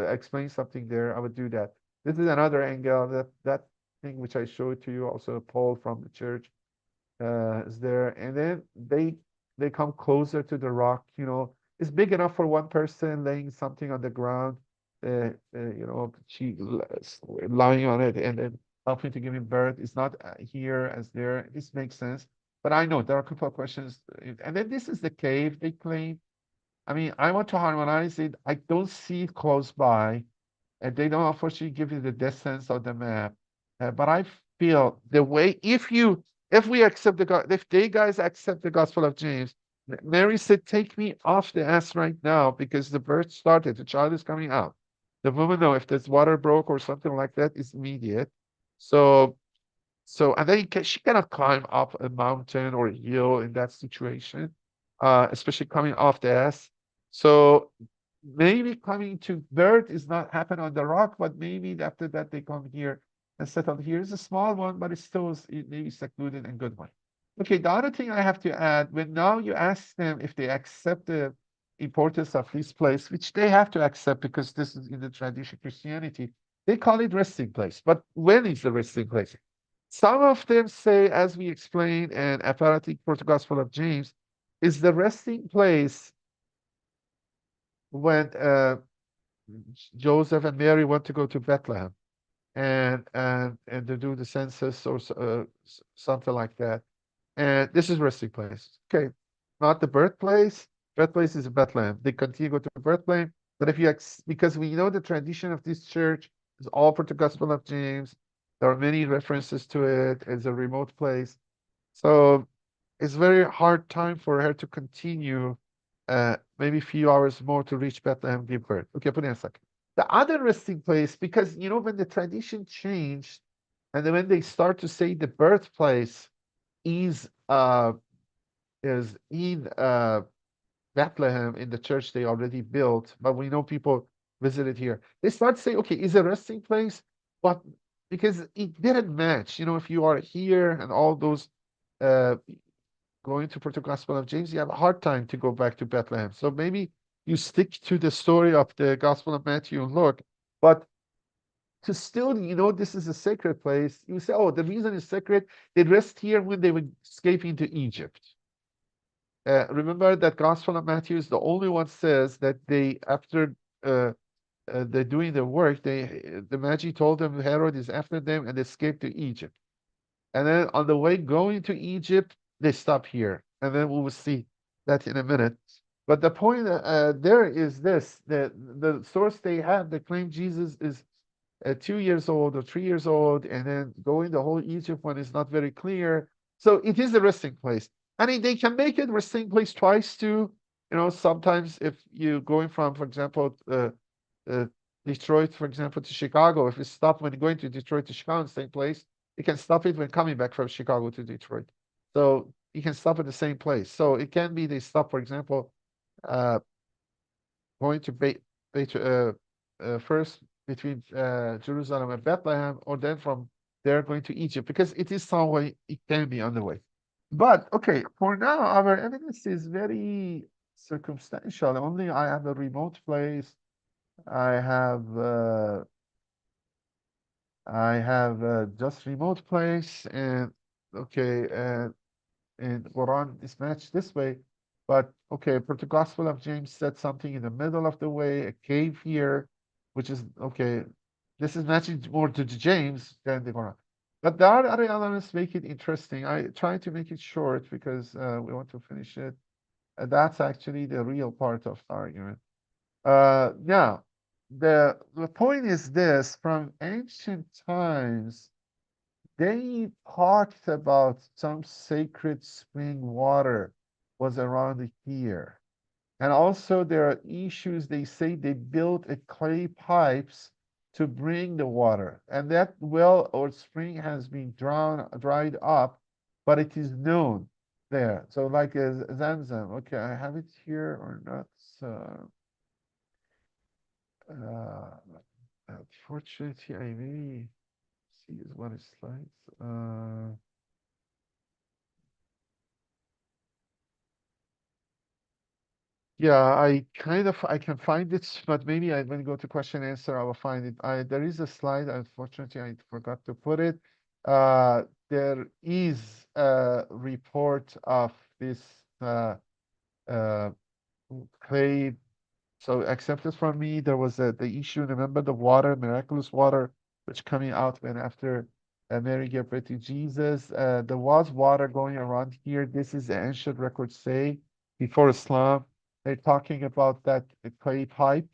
explain something there. I would do that. This is another angle. That thing which I showed to you, also a pole from the church is there, and then they come closer to the rock. It's big enough for one person laying something on the ground. She lying on it and then helping to give him birth. It's not here as there. This makes sense, but I know there are a couple of questions. And then this is the cave they claim. I mean, I want to harmonize it. I don't see it close by, and they don't unfortunately give you the distance of the map. But I feel the way if we accept if they guys accept the Gospel of James, Mary said, "Take me off the ass right now because the birth started. The child is coming out. The woman, no, if there's water broke or something like that, it's immediate. So and then she cannot climb up a mountain or a hill in that situation, especially coming off the ass. So maybe coming to birth is not happen on the rock, but maybe after that they come here and settle here. It's a small one, but it's still maybe secluded and good one. Okay, the other thing I have to add, when now you ask them if they accept the importance of this place, which they have to accept because this is in the tradition of Christianity, they call it resting place. But when is the resting place? Some of them say, as we explained in apparently ProtoGospel of James, is the resting place when Joseph and Mary want to go to Bethlehem and to do the census or something like that. And this is resting place. Okay, not the birthplace. Birthplace is Bethlehem. They continue to go to Bethlehem. But if you because we know the tradition of this church is all ProtoGospel of James. There are many references to it as a remote place. So it's very hard time for her to continue maybe a few hours more to reach Bethlehem, give birth. Okay, put in a second. The other resting place, because when the tradition changed, and then when they start to say the birthplace is in Bethlehem in the church they already built, but we know people visited here. They start to say, okay, is a resting place, but because it didn't match. If you are here and all those uh, going to ProtoGospel of James, you have a hard time to go back to Bethlehem. So maybe you stick to the story of the Gospel of Matthew and Luke. But to still, this is a sacred place, you say, oh, the reason it's sacred, they rest here when they would escape into Egypt. Remember that Gospel of Matthew is the only one says that they, after they're doing their work, the Magi told them Herod is after them and they escaped to Egypt. And then on the way going to Egypt, they stop here. And then we will see that in a minute. But the point there is this, the source they have, they claim Jesus is 2 years old or 3 years old, and then going the whole Egypt one is not very clear. So it is a resting place. I mean, they can make it resting place twice too. Sometimes if you're going from, for example, Detroit, for example, to Chicago, if you stop when going to Detroit to Chicago, same place, you can stop it when coming back from Chicago to Detroit. So you can stop at the same place. So it can be they stop, for example, going to first between Jerusalem and Bethlehem, or then from there going to Egypt, because it is some way it can be on the way. But okay, for now, our evidence is very circumstantial. Only I have a remote place. I have just remote place, and okay, and Quran is matched this way. But okay, Proto-Gospel of James said something in the middle of the way, a cave here, which is okay. This is matching more to James than the Quran. But the other elements make it interesting. I try to make it short because we want to finish it. That's actually the real part of the argument. Now, the point is this: from ancient times, they talked about some sacred spring water was around here. And also there are issues, they say they built a clay pipes to bring the water. And that well or spring has been dried up, but it is known there. So like Zamzam. Okay, I have it here or not. Unfortunately, I may see is one slides. Yeah, I can find it, but maybe when I go to question answer, I will find it. There is a slide, unfortunately, I forgot to put it. There is a report of this uh, clay. So accepted from me. There was the issue. Remember the water, miraculous water, which coming out when after Mary gave birth to Jesus. There was water going around here. This is the ancient records say before Islam. They're talking about that clay pipe,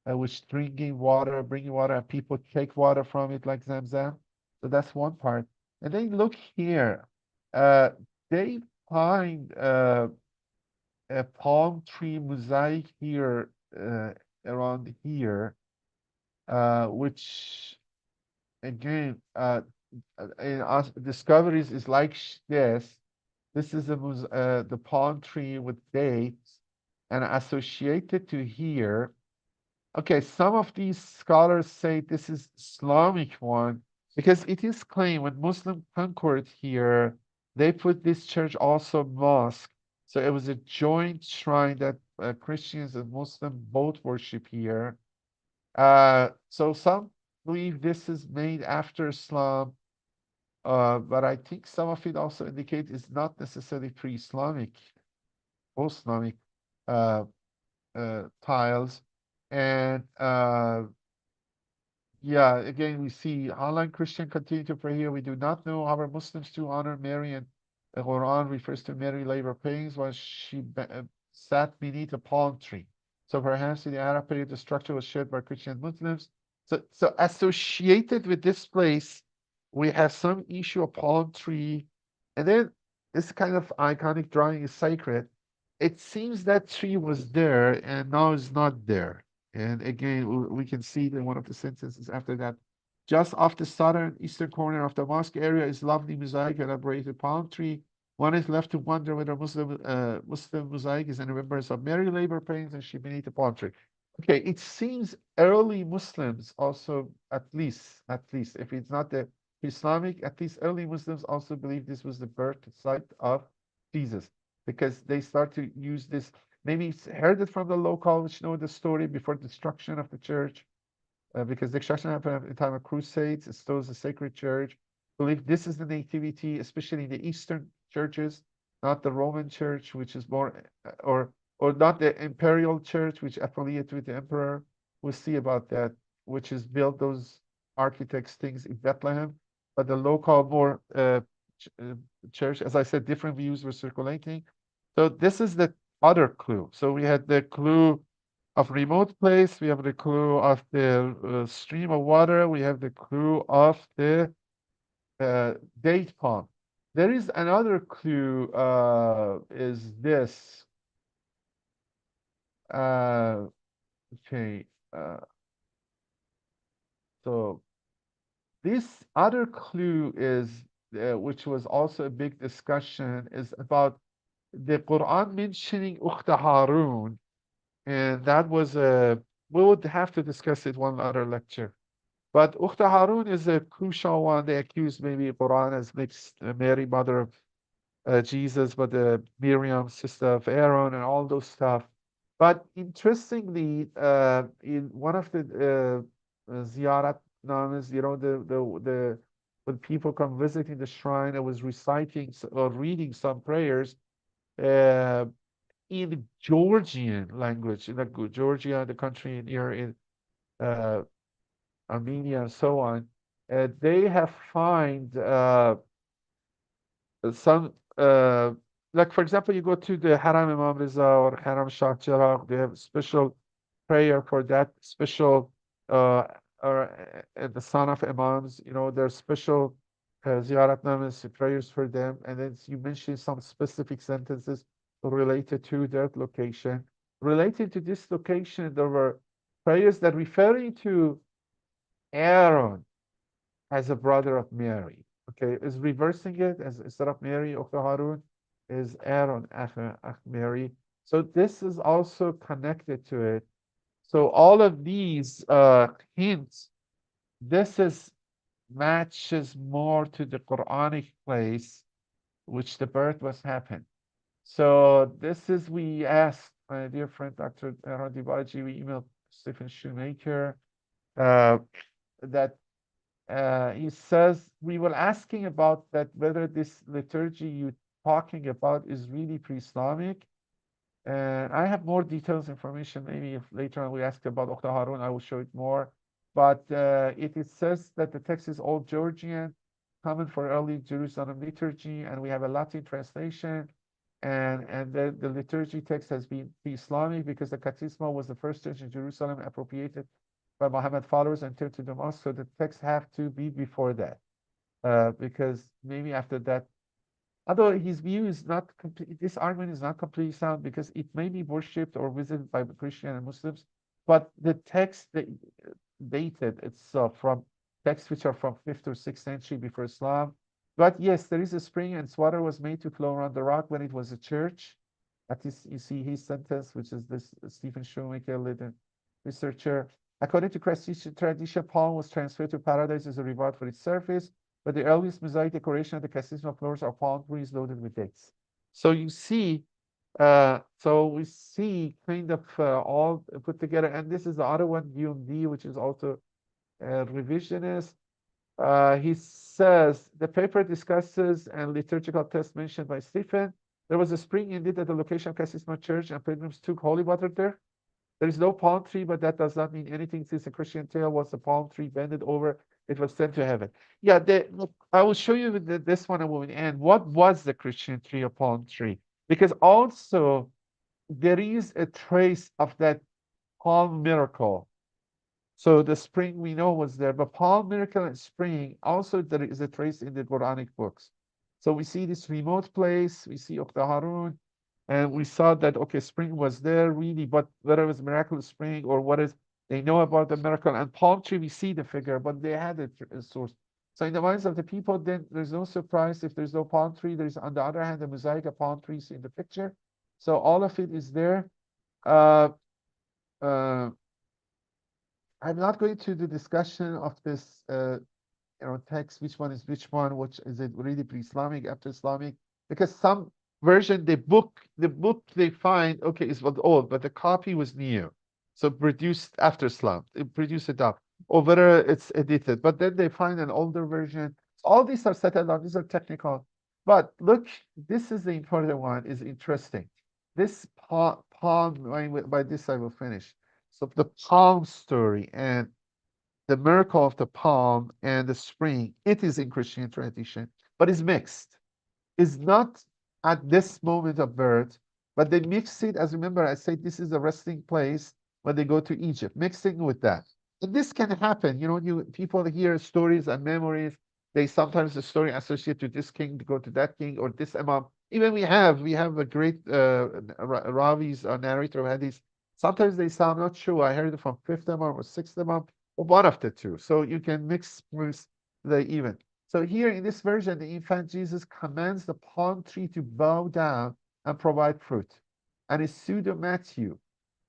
which bringing water, and people take water from it like Zamzam. So that's one part. And then look here. They find a palm tree mosaic here around here, which again in us discoveries is like this. This is the palm tree with dates and associated to here. Okay, some of these scholars say this is Islamic one because it is claimed when Muslim conquered here, they put this church also mosque. So it was a joint shrine that Christians and Muslim both worship here. So some believe this is made after Islam, but I think some of it also indicate it's not necessarily pre-Islamic, post-Islamic uh, tiles. And yeah, again, we see how long Christian continue to pray here. We do not know how are Muslims to honor Mary, and the Quran refers to Mary labor pains while she sat beneath a palm tree. So perhaps in the Arab period, the structure was shared by Christian Muslims. So associated with this place, we have some issue of palm tree, and then this kind of iconic drawing is sacred. It seems that tree was there and now it's not there. And again, we can see in one of the sentences after that, just off the southern eastern corner of the mosque area is lovely mosaic elaborated palm tree. One is left to wonder whether Muslim mosaic is in remembrance of Mary labor pains and she beneath the palm tree. Okay, it seems early Muslims also, at least, if it's not the Islamic, at least early Muslims also believe this was the birth site of Jesus, because they start to use this maybe heard it from the local, which know the story before destruction of the church, because the destruction happened at the time of Crusades. It still is a sacred church. Believe this is the nativity, especially in the Eastern churches, not the Roman Church, which is more, or not the imperial church, which affiliated with the emperor. We'll see about that, which is built those architects things in Bethlehem, but the local more church, as I said, different views were circulating. So this is the other clue. So we had the clue of remote place, we have the clue of the stream of water, we have the clue of the date palm. There is another clue, is this. Okay, so this other clue is, which was also a big discussion, is about the Quran mentioning Ukhta Harun, and that was a, we would have to discuss it one other lecture. But Ukhta Harun is a crucial one. They accuse maybe Quran as mixed Mary, mother of Jesus, but Miriam, sister of Aaron, and all those stuff. But interestingly, in one of the ziyarat namas, the when people come visiting the shrine, I was reciting or reading some prayers uh, in Georgian language, in Georgia, the country near in uh, Armenia, and so on. They have find some like for example, you go to the Haram Imam Riza or Haram Shah Chirag, they have special prayer for that special or the son of imams, there's special ziyarat namas, prayers for them, and then you mention some specific sentences related to that location. Related to this location, there were prayers that referring to Aaron as a brother of Mary. Okay, is reversing it as instead of Mary, Ukhta Harun is Aaron, Akh Mary. So this is also connected to it. So all of these hints, this is matches more to the Quranic place which the birth was happened. So this is, we asked my dear friend Dr. Radibaji, we emailed Stephen Shoemaker that he says we were asking about that whether this liturgy you're talking about is really pre-Islamic. And I have more details information. Maybe if later on we ask about Ukhta Harun, I will show it more. But it says that the text is Old Georgian, common for early Jerusalem liturgy, and we have a Latin translation. And the liturgy text has been pre-Islamic because the Kathisma was the first church in Jerusalem appropriated by Muhammad followers and turned to the mosque. So the text have to be before that, because maybe after that, although his view is not complete, this argument is not completely sound because it may be worshipped or visited by Christian and Muslims, but the text dated itself from texts which are from 5th or 6th century before Islam. But yes, there is a spring and its water was made to flow around the rock when it was a church. That is, you see his sentence, which is this Stephen Shoemaker, leading researcher. According to Christian tradition, palm was transferred to paradise as a reward for its service, but the earliest mosaic decoration of the Kathisma floors are palm trees loaded with dates. So you see, so we see kind of all put together, and this is the other one, UMD, which is also revisionist. He says the paper discusses and liturgical text mentioned by Stephen. There was a spring indeed at the location of Kathisma Church, and pilgrims took holy water there. There is no palm tree, but that does not mean anything since the Christian tale was the palm tree bended over, it was sent to heaven. Yeah, look, I will show you this one when we end. What was the Christian tree or palm tree? Because also there is a trace of that palm miracle. So the spring we know was there, but palm miracle and spring, also there is a trace in the Quranic books. So we see this remote place, we see Ukhta Harun, and we saw that, okay, spring was there really, but whether it was miraculous spring or what is, they know about the miracle. And palm tree, we see the figure, but they had a source. So in the minds of the people, then there's no surprise if there's no palm tree. There's, on the other hand, the mosaic of palm trees in the picture. So all of it is there. Uh, uh, I'm not going to the discussion of this text, which one is which one, which is it really pre-Islamic, after Islamic, because some version, the book they find, okay, is what old, but the copy was new. So produced after Islam. It produced it up. Or whether it's edited. But then they find an older version. All these are settled on, these are technical. But look, this is the important one, is interesting. This palm, by this I will finish. So the palm story and the miracle of the palm and the spring, it is in Christian tradition, but it's mixed. It's not at this moment of birth, but they mix it. As remember, I said this is a resting place when they go to Egypt, mixing with that. And this can happen. You know, people hear stories and memories. They sometimes the story associated to this king to go to that king or this imam. Even we have a great ravis or narrator of hadith. Sometimes they say, I'm not sure. I heard it from fifth imam or sixth imam, or one of the two. So you can mix with the event. So here in this version, the infant Jesus commands the palm tree to bow down and provide fruit. And it's pseudo Matthew,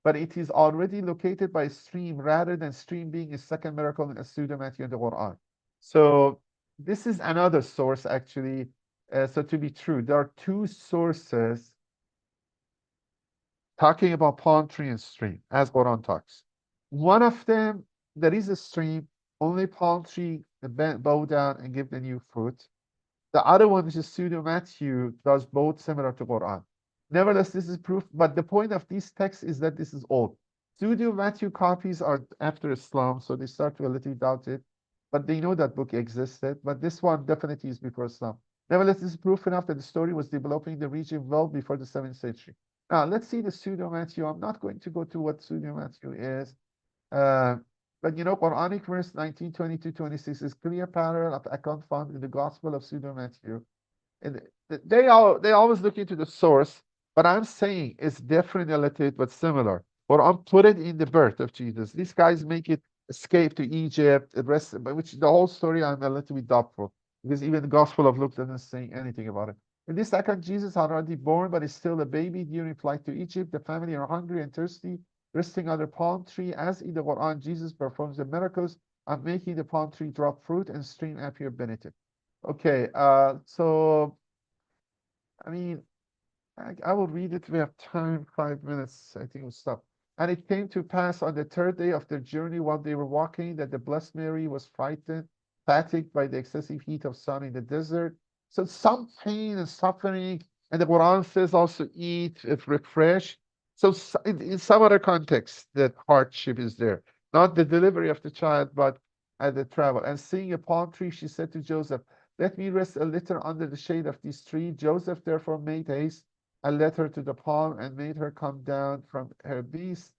but it is already located by stream rather than stream being a second miracle in a pseudo Matthew in the Quran. So this is another source actually. So to be true, there are two sources talking about palm tree and stream, as Quran talks. One of them, there is a stream, only palm tree bow down and give the new fruit. The other one, which is pseudo Matthew, does both similar to Quran. Nevertheless, this is proof, but the point of these texts is that this is old. Pseudo Matthew copies are after Islam, so they start to a little doubt it, but they know that book existed, but this one definitely is before Islam. Nevertheless, this is proof enough that the story was developing in the region well before the 7th century. Now, let's see the pseudo Matthew. I'm not going to go to what pseudo Matthew is. Uh, but you know, Quranic verse 19, 22, 26 is clear parallel of account found in the Gospel of Pseudo Matthew. And they always look into the source, but I'm saying it's different related but similar. Quran put it in the birth of Jesus. These guys make it escape to Egypt, the rest, which the whole story I'm a little bit doubtful because even the Gospel of Luke doesn't say anything about it. In this account, Jesus had already born, but is still a baby during flight to Egypt. The family are hungry and thirsty, resting under palm tree. As in the Quran, Jesus performs the miracles of making the palm tree drop fruit and stream appear beneath it. Okay, so I mean, I will read it. We have time, 5 minutes. I think we'll stop. And it came to pass on the third day of their journey while they were walking that the Blessed Mary was frightened, fatigued by the excessive heat of sun in the desert. So some pain and suffering, and the Quran says also eat, if refresh. So in some other context, that hardship is there. Not the delivery of the child, but at the travel. And seeing a palm tree, she said to Joseph, let me rest a little under the shade of this tree. Joseph therefore made haste and led her to the palm and made her come down from her beast.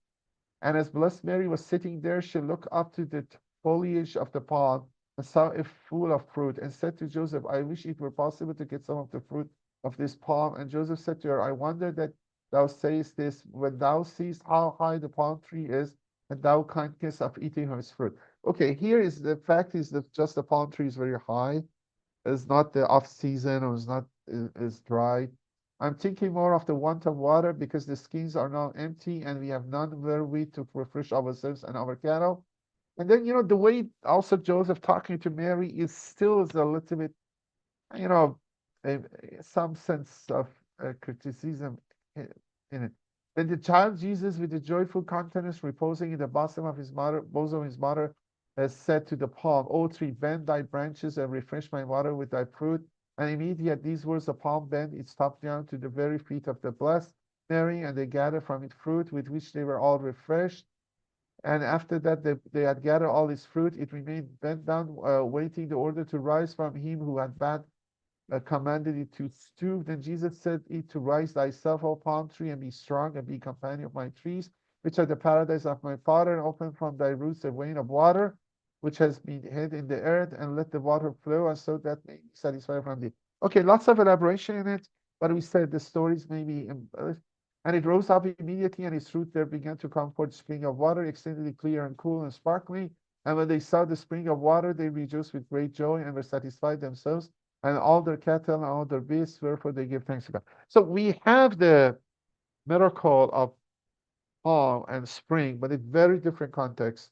And as Blessed Mary was sitting there, she looked up to the foliage of the palm and saw it full of fruit and said to Joseph, I wish it were possible to get some of the fruit of this palm. And Joseph said to her, I wonder that thou sayest this when thou seest how high the palm tree is and thou kindness of eating of its fruit. Okay, here is the fact is that just the palm tree is very high. It's not the off season or it's not is dry. I'm thinking more of the want of water because the skins are now empty and we have none wherewith to refresh ourselves and our cattle. And then, you know, the way also Joseph talking to Mary is still is a little bit, you know, some sense of criticism in it. Then the child Jesus, with a joyful countenance, reposing in the bosom of his mother, has said to the palm, O tree, bend thy branches and refresh my water with thy fruit. And immediately at these words, the palm bent its top down to the very feet of the blessed Mary, and they gathered from it fruit with which they were all refreshed. And after that, they had gathered all his fruit. It remained bent down, waiting the order to rise from him who had commanded it to stoop. Then Jesus said it to rise thyself, O palm tree, and be strong and be companion of my trees, which are the paradise of my Father, and open from thy roots a vein of water, which has been hid in the earth, and let the water flow, and so that may be satisfied from thee. Okay, lots of elaboration in it, but we said the stories may be embellished. And it rose up immediately, and its root there began to come forth spring of water, exceedingly clear and cool and sparkling. And when they saw the spring of water, they rejoiced with great joy and were satisfied themselves and all their cattle and all their beasts, wherefore they give thanks to God. So we have the miracle of fall and spring, but in very different contexts.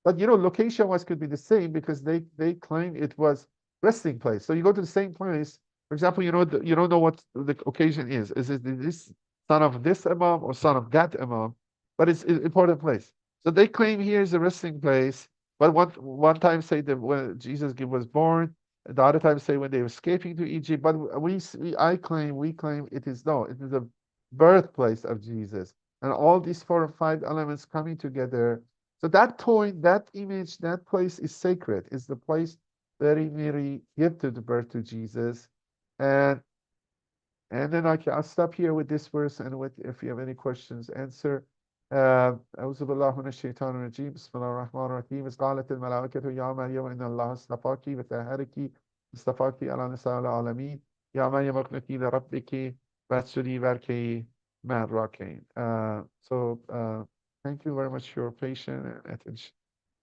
But you know, location-wise could be the same because they claim it was resting place. So you go to the same place, For example, you don't know what the occasion is. Is it this son of this imam or son of that imam? But it's an important place. So they claim here is a resting place. But one time say that when Jesus was born, the other time say when they were escaping to Egypt. But we claim it is no, it is the birthplace of Jesus, and all these 4 or 5 elements coming together. So that point, that image, that place is sacred. It's the place where Mary gave to the birth to Jesus. And then I'll stop here with this verse, and if you have any questions, answer. أعوذ بالله من الشيطان الرجيم بسم الله الرحمن الرحيم إذ قالت الملائكة يا مريم إن الله اصطفاك وطهرك اصطفاك على نساء العالمين يا مريم اقنتي لربك واسجدي واركعي مع الراكعين. So thank you very much for your patience and attention.